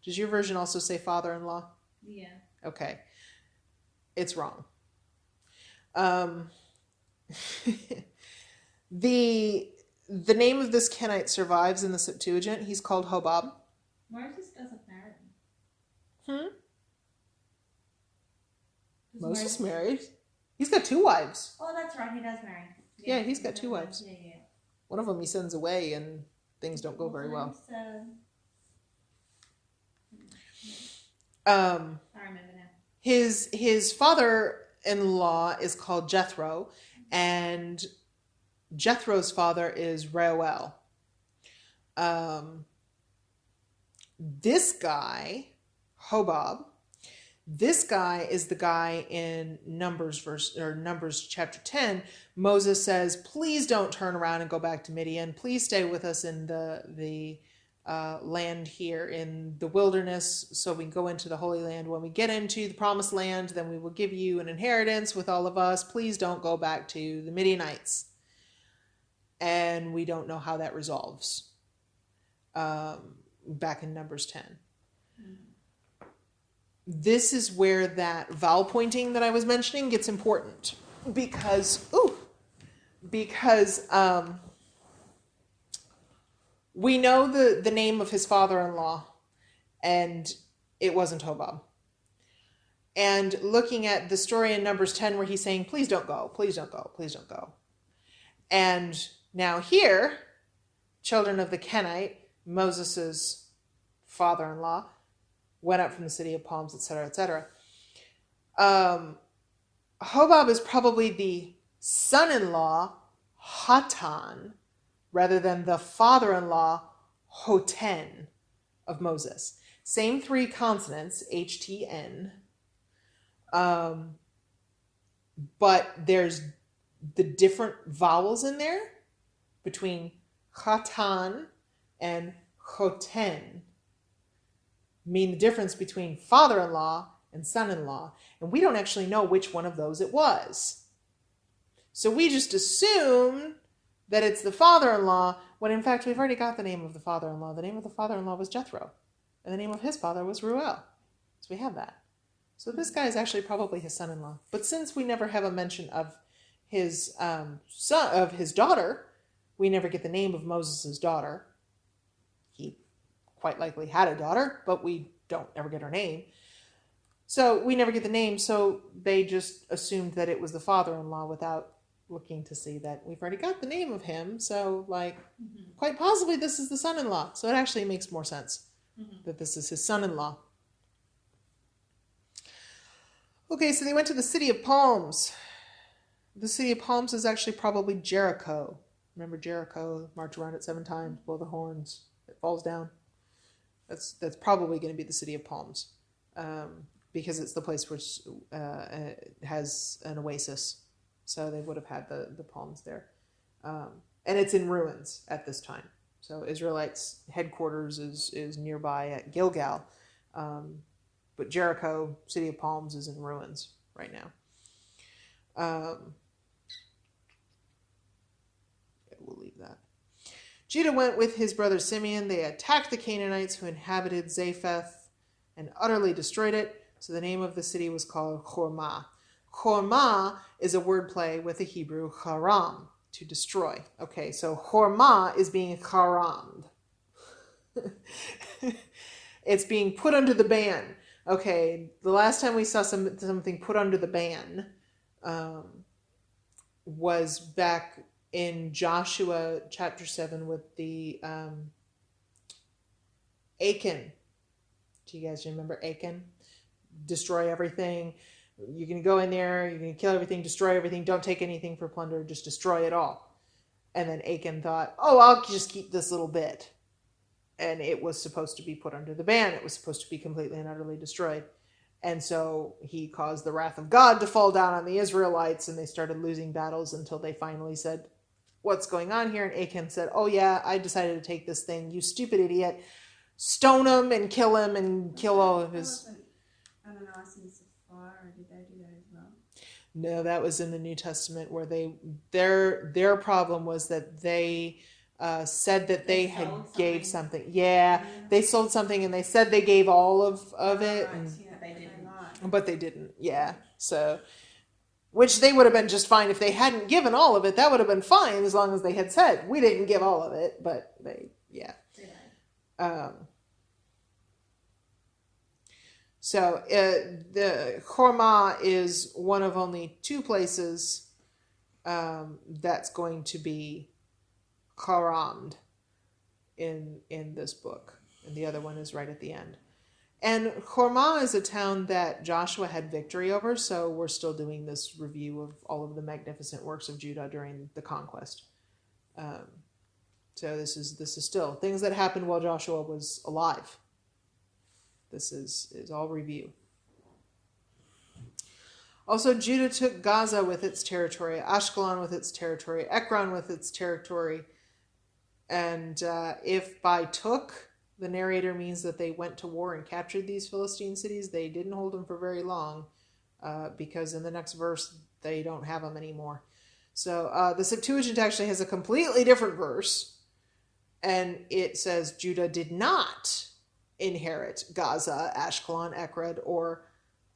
Does your version also say father-in-law? Yeah. Okay. It's wrong. The name of this Kenite survives in the Septuagint. He's called Hobab. Moses doesn't marry. Moses married. He's got 2 wives. Oh, that's right. He does marry. Yeah, he's got 2 wives. Yeah, yeah. One of them he sends away, and things don't go very well. I remember now. His father-in-law is called Jethro, and Jethro's father is Reuel. This guy, Hobab, this guy is the guy in Numbers chapter 10. Moses says, please don't turn around and go back to Midian. Please stay with us in the land here in the wilderness so we can go into the Holy Land. When we get into the promised land, then we will give you an inheritance with all of us. Please don't go back to the Midianites. And we don't know how that resolves back in Numbers 10. This is where that vowel pointing that I was mentioning gets important because we know the name of his father-in-law, and it wasn't Hobab. And looking at the story in Numbers 10 where he's saying, please don't go, please don't go, please don't go. And now here, children of the Kenite, Moses' father-in-law, went up from the city of palms, etc., etc. Hobab is probably the son-in-law, Hatan, rather than the father-in-law, Hoten, of Moses. Same 3 consonants, H-T-N. But there's the different vowels in there between Hatan and Hoten mean the difference between father-in-law and son-in-law. And we don't actually know which one of those it was. So we just assume that it's the father-in-law, when in fact we've already got the name of the father-in-law. The name of the father-in-law was Jethro, and the name of his father was Reuel. So we have that. So this guy is actually probably his son-in-law. But since we never have a mention of his his daughter, we never get the name of Moses' daughter. He quite likely had a daughter, but we don't ever get her name. So we never get the name, so they just assumed that it was the father-in-law without looking to see that we've already got the name of him. So, quite possibly this is the son-in-law. So it actually makes more sense that this is his son-in-law. Okay, so they went to the city of palms. The city of palms is actually probably Jericho. Remember Jericho? March around it 7 times, blow the horns, it falls down. That's probably going to be the city of palms, because it's the place which has an oasis. So they would have had the palms there. And it's in ruins at this time. So Israelites' headquarters is nearby at Gilgal. But Jericho, city of palms, is in ruins right now. We'll leave that. Judah went with his brother Simeon. They attacked the Canaanites who inhabited Zapheth and utterly destroyed it. So the name of the city was called Hormah. Hormah is a wordplay with the Hebrew haram, to destroy. Okay, so Hormah is being harammed. It's being put under the ban. Okay, the last time we saw something put under the ban was back in Joshua chapter 7 with the Achan. Do you guys remember Achan? Destroy everything. You're going to go in there, you're going to kill everything, destroy everything, don't take anything for plunder, just destroy it all. And then Achan thought, I'll just keep this little bit. And it was supposed to be put under the ban. It was supposed to be completely and utterly destroyed. And so he caused the wrath of God to fall down on the Israelites, and they started losing battles until they finally said, what's going on here? And Achan said, I decided to take this thing. You stupid idiot. Stone him and kill him and kill all of his... Ananias and Sapphira, did they do that as well? No, that was in the New Testament where their problem was that they said that they had gave something. Yeah, they sold something and they said they gave all of it. Right, And, yeah, they didn't. but they didn't. Yeah. So, which they would have been just fine if they hadn't given all of it. That would have been fine as long as they had said, we didn't give all of it. But So the Hormah is one of only 2 places that's going to be Karamd in this book, and the other one is right at the end. And Hormah is a town that Joshua had victory over, so we're still doing this review of all of the magnificent works of Judah during the conquest. So this is still things that happened while Joshua was alive. This is all review. Also, Judah took Gaza with its territory, Ashkelon with its territory, Ekron with its territory. And if by took, the narrator means that they went to war and captured these Philistine cities, they didn't hold them for very long, because in the next verse, they don't have them anymore. So the Septuagint actually has a completely different verse, and it says Judah did not inherit Gaza, Ashkelon, Ekron, or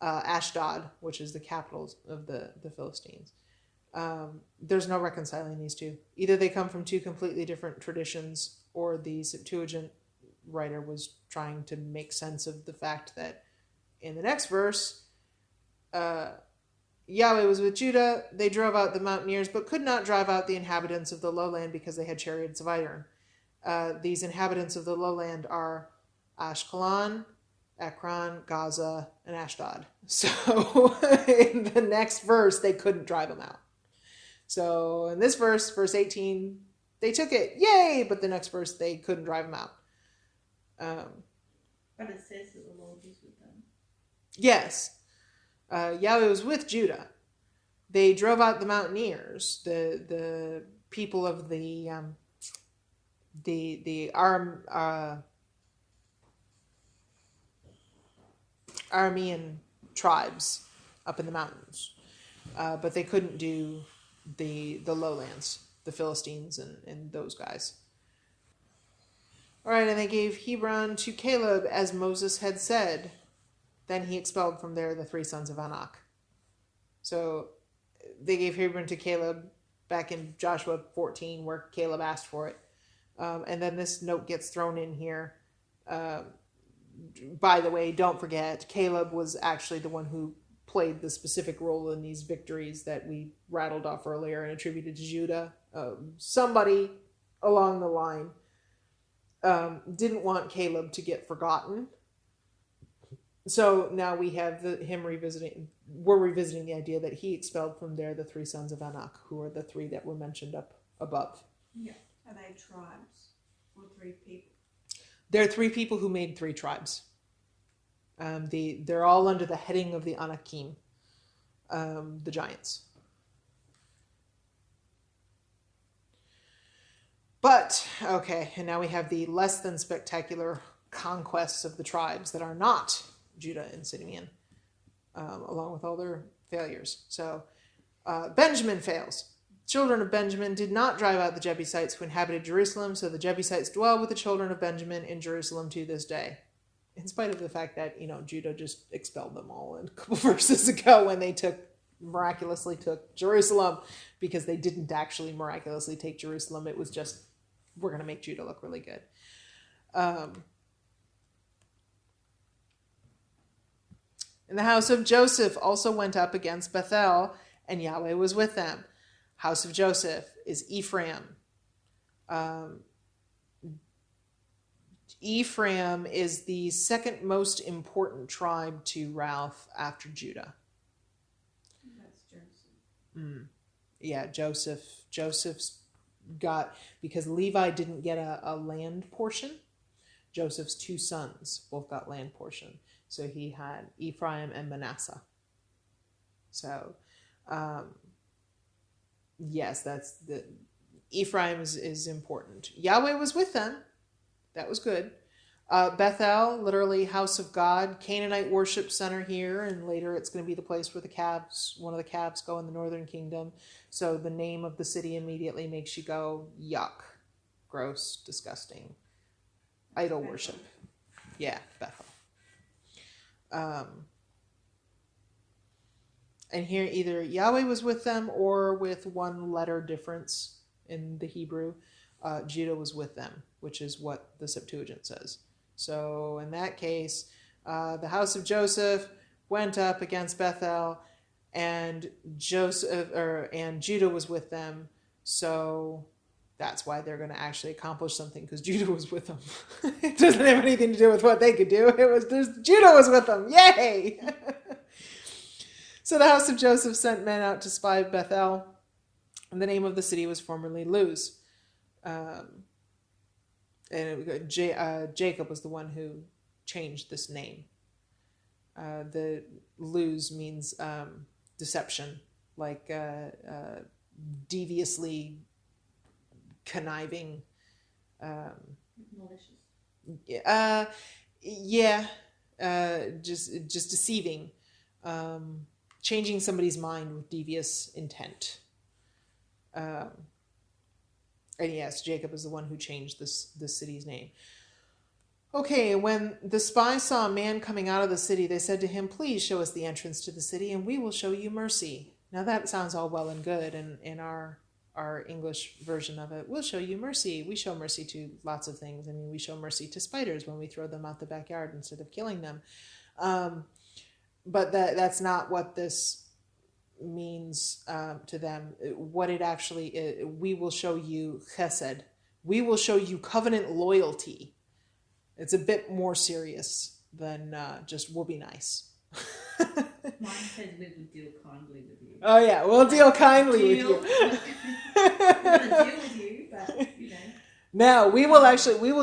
Ashdod, which is the capital of the Philistines. There's no reconciling these two. Either they come from two completely different traditions, or the Septuagint writer was trying to make sense of the fact that in the next verse, Yahweh was with Judah. They drove out the mountaineers, but could not drive out the inhabitants of the lowland because they had chariots of iron. These inhabitants of the lowland are Ashkelon, Ekron, Gaza, and Ashdod. So in the next verse, they couldn't drive them out. So in this verse, verse 18, they took it, yay! But the next verse, they couldn't drive them out. But it says that the Lord was with them. Yes. Yahweh was with Judah. They drove out the mountaineers, the people of the Aramean tribes up in the mountains, but they couldn't do the lowlands, the Philistines and those guys. All right, and they gave Hebron to Caleb as Moses had said. Then he expelled from there the 3 sons of Anak. So they gave Hebron to Caleb back in Joshua 14, where Caleb asked for it. And then this note gets thrown in here. By the way, don't forget, Caleb was actually the one who played the specific role in these victories that we rattled off earlier and attributed to Judah. Somebody along the line didn't want Caleb to get forgotten. So now we have we're revisiting the idea that he expelled from there the 3 sons of Anak, who are the 3 that were mentioned up above. Yeah. Are they tribes or 3 people? There are 3 people who made 3 tribes. They're all under the heading of the Anakim, the giants. But, okay, and now we have the less than spectacular conquests of the tribes that are not Judah and Simeon, along with all their failures. So, Benjamin fails. Children of Benjamin did not drive out the Jebusites who inhabited Jerusalem, so the Jebusites dwell with the children of Benjamin in Jerusalem to this day. In spite of the fact that, Judah just expelled them all in a couple verses ago when they miraculously took Jerusalem, because they didn't actually miraculously take Jerusalem. It was just, we're going to make Judah look really good. And the house of Joseph also went up against Bethel, and Yahweh was with them. House of Joseph is Ephraim. Ephraim is the second most important tribe to Ralph after Judah. That's Joseph. Yeah, Joseph's got, because Levi didn't get a land portion, Joseph's 2 sons both got land portion. So he had Ephraim and Manasseh. So, yes, Ephraim is important. Yahweh was with them. That was good. Bethel, literally house of God, Canaanite worship center here, and later it's going to be the place where one of the calves go in the northern kingdom. So the name of the city immediately makes you go, yuck, gross, disgusting. Idol worship. Yeah, Bethel. And here either Yahweh was with them, or with 1 letter difference in the Hebrew, Judah was with them, which is what the Septuagint says. So in that case, the house of Joseph went up against Bethel, and and Judah was with them. So that's why they're going to actually accomplish something, because Judah was with them. It doesn't have anything to do with what they could do. Judah was with them. Yay! So the house of Joseph sent men out to spy Bethel, and the name of the city was formerly Luz. Jacob was the one who changed this name. The Luz means deception, like deviously conniving. Malicious. Just deceiving, changing somebody's mind with devious intent. And yes, Jacob is the one who changed this city's name. Okay, when the spies saw a man coming out of the city, they said to him, "Please show us the entrance to the city, and we will show you mercy." Now that sounds all well and good, and in our English version of it, we'll show you mercy. We show mercy to lots of things. I mean, we show mercy to spiders when we throw them out the backyard instead of killing them. But that's not what this means to them. What it actually is, we will show you chesed. We will show you covenant loyalty. It's a bit more serious than just we'll be nice. Mine says we will deal kindly with you. Oh yeah, we'll deal kindly with you. We're gonna deal with you, but you know. Now we will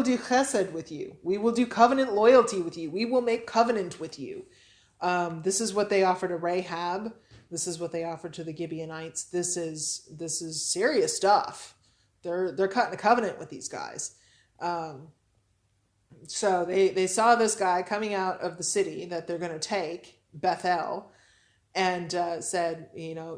do chesed with you. We will do covenant loyalty with you. We will make covenant with you. This is what they offer to Rahab. This is what they offered to the Gibeonites. This is serious stuff. They're cutting a covenant with these guys. So they saw this guy coming out of the city that they're going to take, Bethel, and said,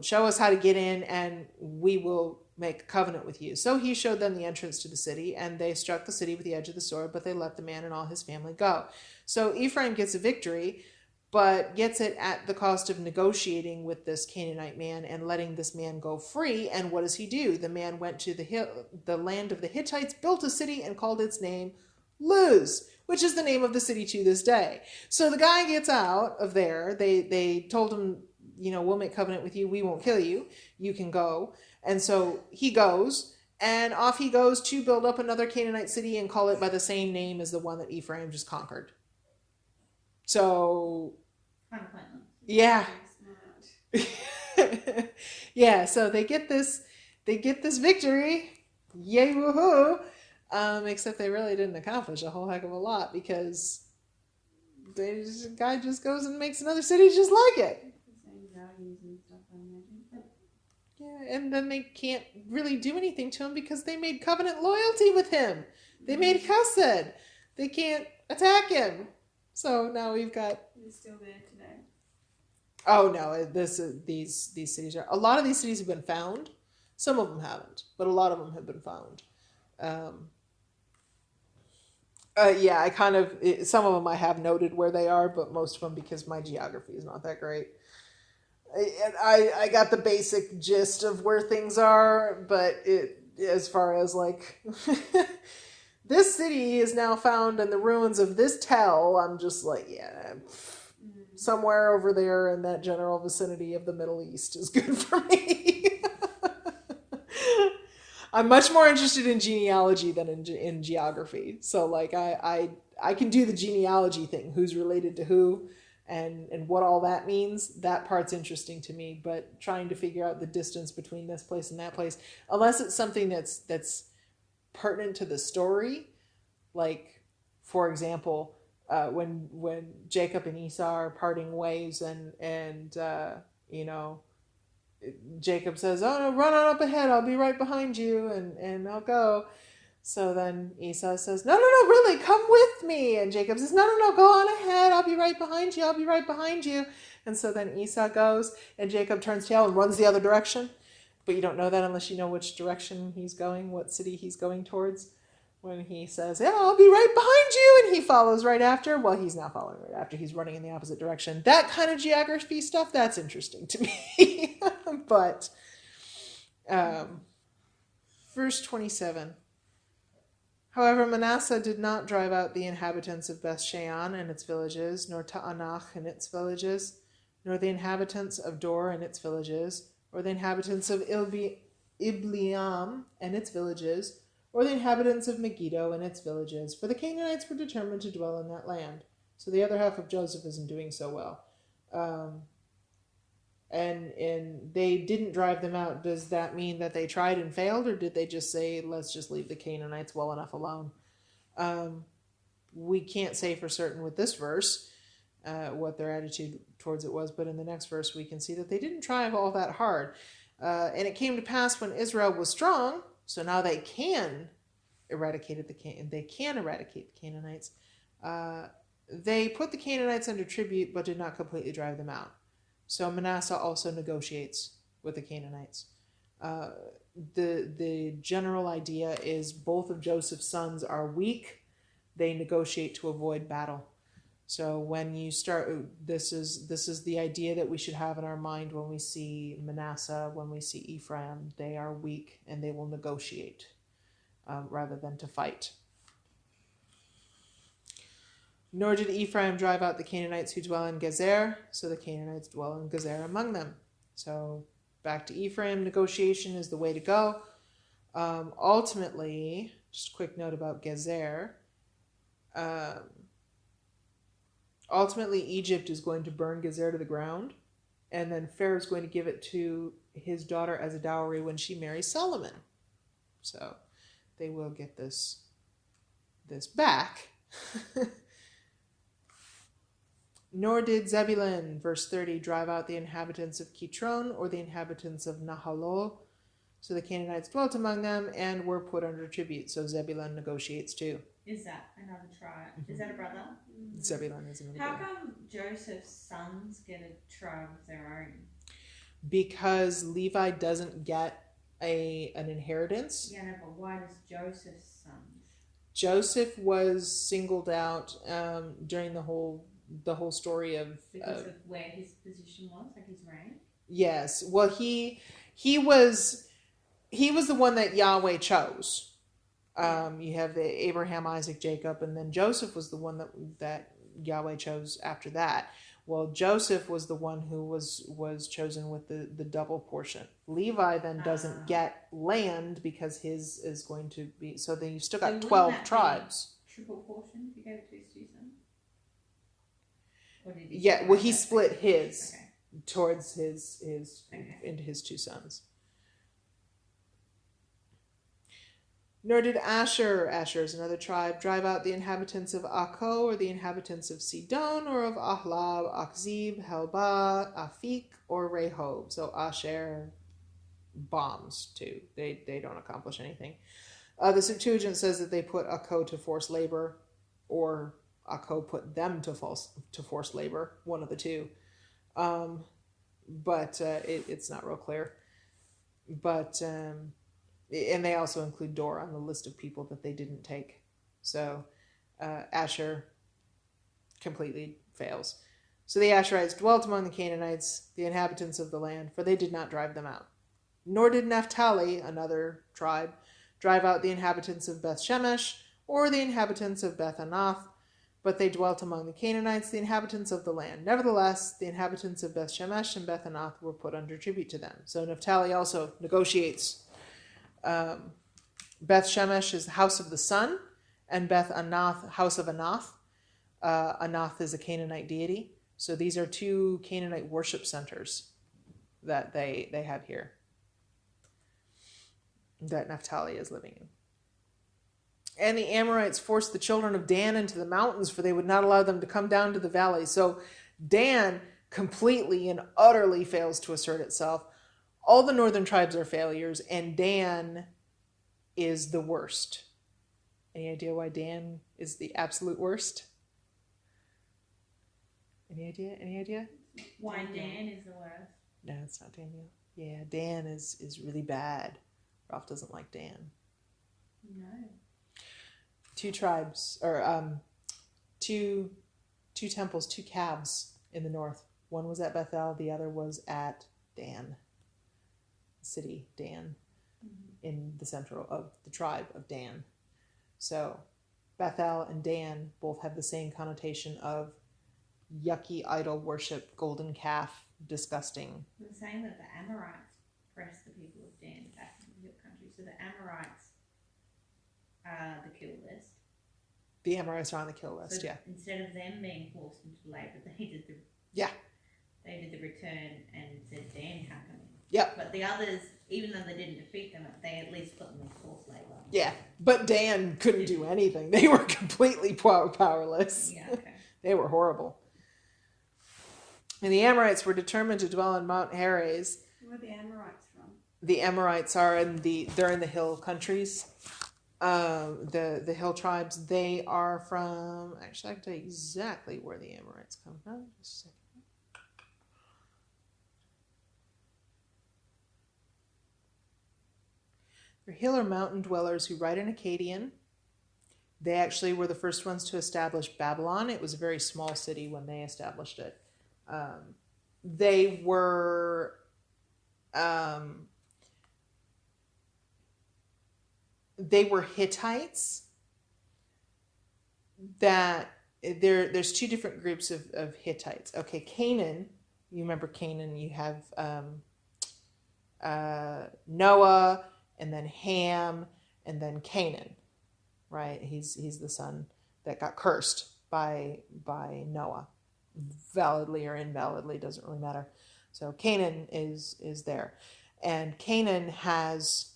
show us how to get in and we will make a covenant with you. So he showed them the entrance to the city, and they struck the city with the edge of the sword, but they let the man and all his family go. So Ephraim gets a victory, but gets it at the cost of negotiating with this Canaanite man and letting this man go free. And what does he do? The man went to the land of the Hittites, built a city, and called its name Luz, which is the name of the city to this day. So the guy gets out of there. They told him, we'll make covenant with you. We won't kill you. You can go. And so he goes, and off he goes to build up another Canaanite city and call it by the same name as the one that Ephraim just conquered. So, yeah. Yeah, so they get this victory. Yay, woohoo. Except they really didn't accomplish a whole heck of a lot, because the guy just goes and makes another city just like it. Yeah, and then they can't really do anything to him because they made covenant loyalty with him. They made chesed. They can't attack him. So now we've got. He's still there today. Oh no! These cities are. A lot of these cities have been found. Some of them haven't, but a lot of them have been found. Yeah, some of them I have noted where they are, but most of them, because my geography is not that great. I got the basic gist of where things are, but as far as like this city is now found in the ruins of this tell, I'm just like, yeah, somewhere over there in that general vicinity of the Middle East is good for me. I'm much more interested in genealogy than in geography. So like I can do the genealogy thing, who's related to who and what all that means. That part's interesting to me, but trying to figure out the distance between this place and that place, unless it's something that's pertinent to the story, like for example, when Jacob and Esau are parting ways and Jacob says, "Oh no, run on up ahead. I'll be right behind you, and I'll go." So then Esau says, "No, really, come with me." And Jacob says, "No, go on ahead. I'll be right behind you. I'll be right behind you." And so then Esau goes, and Jacob turns tail and runs the other direction. But you don't know that unless you know which direction he's going, what city he's going towards. When he says, "Yeah, I'll be right behind you," and he follows right after. Well, he's not following right after. He's running in the opposite direction. That kind of geography stuff, that's interesting to me. But verse 27. However, Manasseh did not drive out the inhabitants of Beth Shean and its villages, nor Ta'anach and its villages, nor the inhabitants of Dor and its villages, or the inhabitants of Ibleam and its villages, or the inhabitants of Megiddo and its villages, for the Canaanites were determined to dwell in that land. So the other half of Joseph isn't doing so well. And they didn't drive them out. Does that mean that they tried and failed, or did they just say, let's just leave the Canaanites well enough alone? We can't say for certain with this verse what their attitude towards it was, but in the next verse we can see that they didn't try all that hard. And it came to pass when Israel was strong, so now they can eradicate the Canaanites. They put the Canaanites under tribute, but did not completely drive them out. So Manasseh also negotiates with the Canaanites. The general idea is both of Joseph's sons are weak. They negotiate to avoid battle. So when you start, this is the idea that we should have in our mind when we see Manasseh, when we see Ephraim. They are weak and they will negotiate rather than to fight. Nor did Ephraim drive out the Canaanites who dwell in Gezer, so the Canaanites dwell in Gezer among them. So back to Ephraim, negotiation is the way to go. Ultimately, just a quick note about Gezer. Ultimately, Egypt is going to burn Gezer to the ground, and then Pharaoh is going to give it to his daughter as a dowry when she marries Solomon. So they will get this back. Nor did Zebulun, verse 30, drive out the inhabitants of Kitron or the inhabitants of Nahalol. So the Canaanites dwelt among them and were put under tribute. So Zebulun negotiates too. Is that another tribe? Is that a brother? Zebulun is another How brother. come Joseph's sons get a tribe of their own? Because Levi doesn't get an inheritance. Yeah, no, but why does Joseph's sons? Joseph was singled out during the whole story of Because of where his position was, like his rank? yes. Well, he was the one that Yahweh chose. You have the Abraham, Isaac, Jacob, and then Joseph was the one that Yahweh chose after that. Well, Joseph was the one who was chosen with the double portion. Levi then doesn't get land because his is going to be, so then you've still got So 12 wouldn't that tribes. be triple portion if you gave it to his two sons? Or did he Yeah, well, he separate split that? his Okay. towards his Okay. into his two sons. Nor did Asher is another tribe, drive out the inhabitants of Akko or the inhabitants of Sidon or of Ahlab, Akzib, Helba, Afik, or Rehob. So Asher bombs too. They don't accomplish anything. The Septuagint says that they put Akko to forced labor, or Akko put them to forced labor, one of the two. But it's not real clear. But and they also include Dor on the list of people that they didn't take. So Asher completely fails. So the Asherites dwelt among the Canaanites, the inhabitants of the land, for they did not drive them out. Nor did Naphtali, another tribe, drive out the inhabitants of Beth Shemesh or the inhabitants of Beth Anath, but they dwelt among the Canaanites, the inhabitants of the land. Nevertheless, the inhabitants of Beth Shemesh and Beth Anath were put under tribute to them. So Naphtali also negotiates. Beth Shemesh is the house of the sun, and Beth Anath, house of Anath. Anath is a Canaanite deity. So these are two Canaanite worship centers that they have here, that Naphtali is living in. And the Amorites forced the children of Dan into the mountains, for they would not allow them to come down to the valley. So Dan completely and utterly fails to assert itself. All the northern tribes are failures, and Dan is the worst. Any idea why Dan is the absolute worst? Any idea? Why Dan is the worst? No, it's not Daniel. Yeah, Dan is really bad. Ralph doesn't like Dan. No. Two tribes, or two temples, two calves in the north. One was at Bethel, the other was at Dan. City Dan, in the central of the tribe of Dan. So Bethel and Dan both have the same connotation of yucky idol worship, golden calf, disgusting. We're saying that the Amorites pressed the people of Dan back into the hill country. So the Amorites are the kill list. The Amorites are on the kill list, So yeah. instead of them being forced into labour, they did the Yeah. They did the return and said Dan can't come in. Yep. But the others, even though they didn't defeat them, they at least put them in forced labour. Yeah, but Dan couldn't do anything. They were completely powerless. Yeah. Okay. They were horrible. And the Amorites were determined to dwell on Mount Heres. Where are the Amorites from? The Amorites are they're in the hill countries. The hill tribes. They are from. Actually, I can tell you exactly where the Amorites come from. Just a second. They're hill or mountain dwellers who write in Akkadian. They actually were the first ones to establish Babylon. It was a very small city when they established it. They were Hittites. That there's two different groups of Hittites. Okay, Canaan. You remember Canaan? You have Noah, and then Ham, and then Canaan. Right? He's the son that got cursed by Noah. Validly or invalidly, doesn't really matter. So Canaan is there. And Canaan has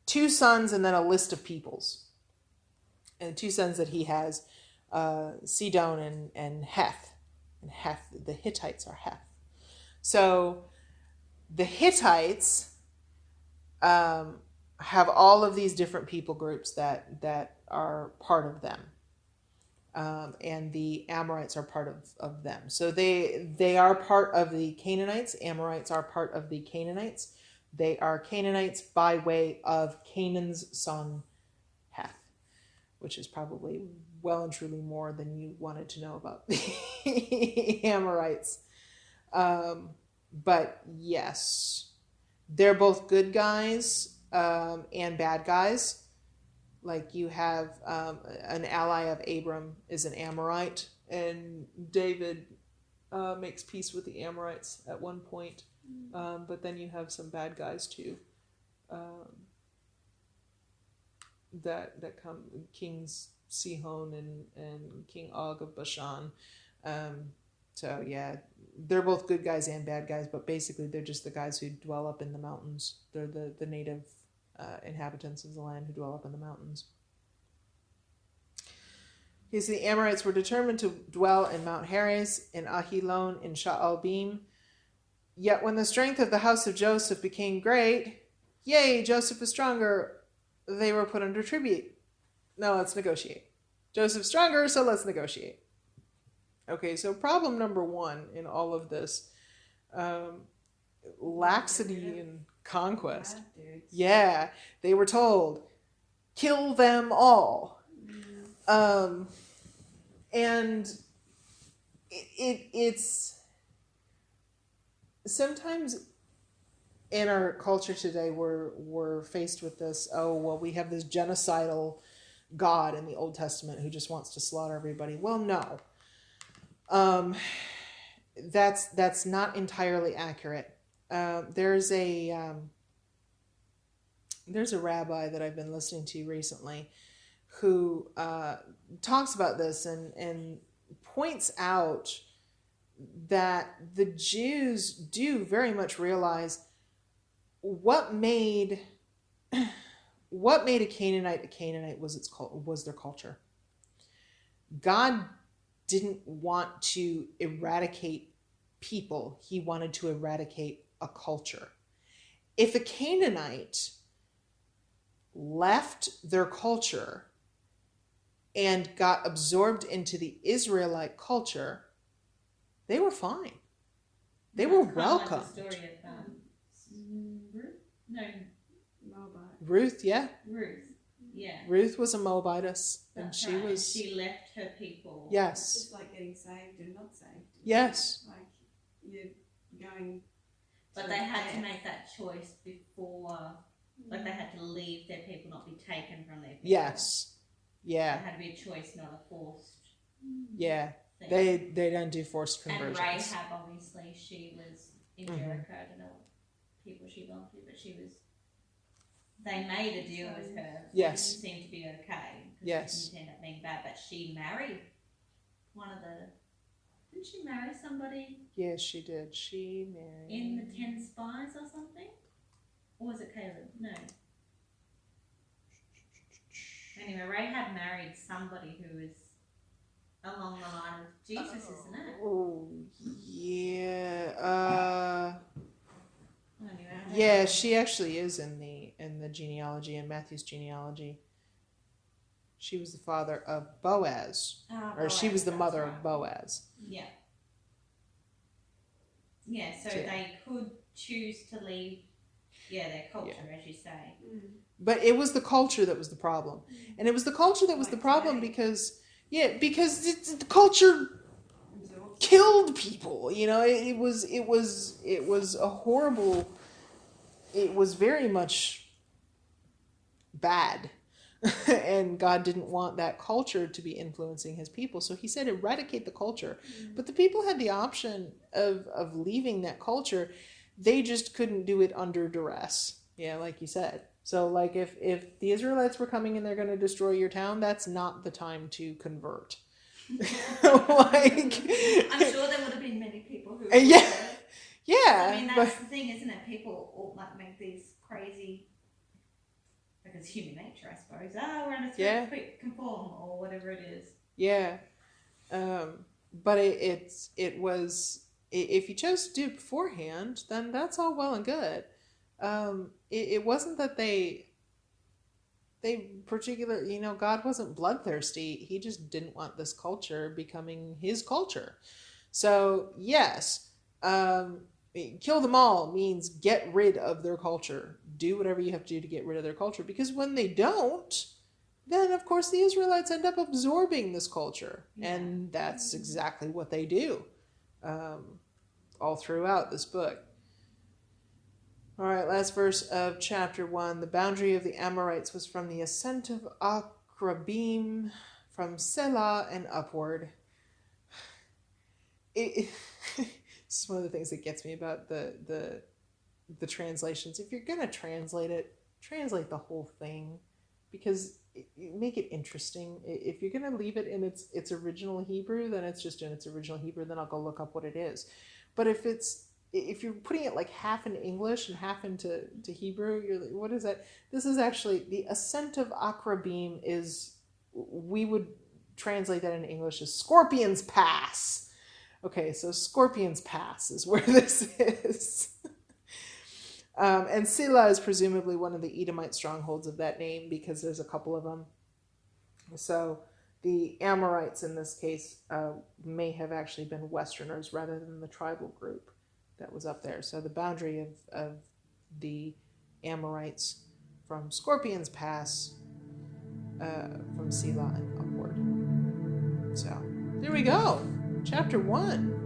2 sons and then a list of peoples. And 2 sons that he has, Sidon and Heth. And Heth, the Hittites are Heth. So the Hittites have all of these different people groups that are part of them. And the Amorites are part of them. So they are part of the Canaanites. Amorites are part of the Canaanites. They are Canaanites by way of Canaan's son, Heth, which is probably well and truly more than you wanted to know about the Amorites. But yes, they're both good guys and bad guys. Like you have an ally of Abram is an Amorite, and David makes peace with the Amorites at one point. But then you have some bad guys too. That come, Kings Sihon and King Og of Bashan. So yeah, they're both good guys and bad guys, but basically they're just the guys who dwell up in the mountains. They're the native inhabitants of the land who dwell up in the mountains. Okay, so the Amorites were determined to dwell in Mount Heres, in Ahilon, in Sha'albim. Yet when the strength of the house of Joseph became great, yay, Joseph is stronger, they were put under tribute. Now let's negotiate. Joseph's stronger, so let's negotiate. Okay, so problem number 1 in all of this, laxity and conquest. Bad dudes. Yeah, they were told, kill them all. And it's sometimes in our culture today we're faced with this, oh, well, we have this genocidal God in the Old Testament who just wants to slaughter everybody. Well, no. That's not entirely accurate. There's a rabbi that I've been listening to recently who talks about this and points out that the Jews do very much realize what made a Canaanite was their culture. God didn't want to eradicate people. He wanted to eradicate a culture. If a Canaanite left their culture and got absorbed into the Israelite culture, they were fine. They were welcome. Like the story of Ruth? No, Moabite. Ruth, yeah. Ruth. Yeah. Ruth was a Moabitess, and That's she right. was. She left her people. It's Yes. just like getting saved and not saved. Yes. Like you're going. But they had to make that choice before, like they had to leave their people, not be taken from their people. Yes. It Yeah. had to be a choice, not a forced. Yeah. thing. They don't do forced and conversions. Rahab, obviously, she was in Jericho. I don't know what people she belonged to, but she was. They made a deal with her. Yes. It didn't seem to be okay. Yes. It didn't end up being bad, but she married one of the. Didn't she marry somebody Yes, she did. She married. in the 10 Spies or something? Or was it Caleb? No. Anyway, Rahab married somebody who was along the line of Jesus, isn't it? Oh, yeah. Anyway, I don't Yeah, know. she actually is in the genealogy, in Matthew's genealogy. She was the father of Boaz, or she Boaz, was the that's mother right. of Boaz. Yeah. Yeah, so Yeah. they could choose to leave, their culture, as you say. But it was the culture that was the problem, and it was the culture that was the Like problem today. because the culture killed people. You know, it was a horrible. It was very much bad. And God didn't want that culture to be influencing his people. So he said, eradicate the culture. But the people had the option of leaving that culture. They just couldn't do it under duress. Yeah, like you said. So like if the Israelites were coming and they're going to destroy your town, that's not the time to convert. I'm sure there would have been many people who. Yeah. Yeah. I mean, that's the thing, isn't it? People all like make these crazy. Because human nature, I suppose. We're under threat, Yeah. quick, conform, or whatever it is. Yeah, but it was if you chose to do it beforehand, then that's all well and good. It wasn't that they particularly, God wasn't bloodthirsty. He just didn't want this culture becoming his culture. So yes, kill them all means get rid of their culture. Do whatever you have to do to get rid of their culture, because when they don't, then of course the Israelites end up absorbing this culture. Yeah. And that's exactly what they do all throughout this book. All right, last verse of chapter 1. The boundary of the Amorites was from the ascent of Akrabim, from Selah and upward. It's one of the things that gets me about the translations. If you're going to translate it, translate the whole thing, because make it interesting. If you're going to leave it in its original Hebrew, then it's just in its original Hebrew. Then I'll go look up what it is. But if you're putting it like half in English and half into Hebrew, you're like, what is that? This is actually the ascent of Akrabim. We would translate that in English as Scorpion's Pass. Okay, so Scorpion's Pass is where this is. And Selah is presumably one of the Edomite strongholds of that name, because there's a couple of them. So the Amorites in this case may have actually been Westerners rather than the tribal group that was up there. So the boundary of the Amorites from Scorpion's Pass, from Selah and upward. So there we go. Chapter 1.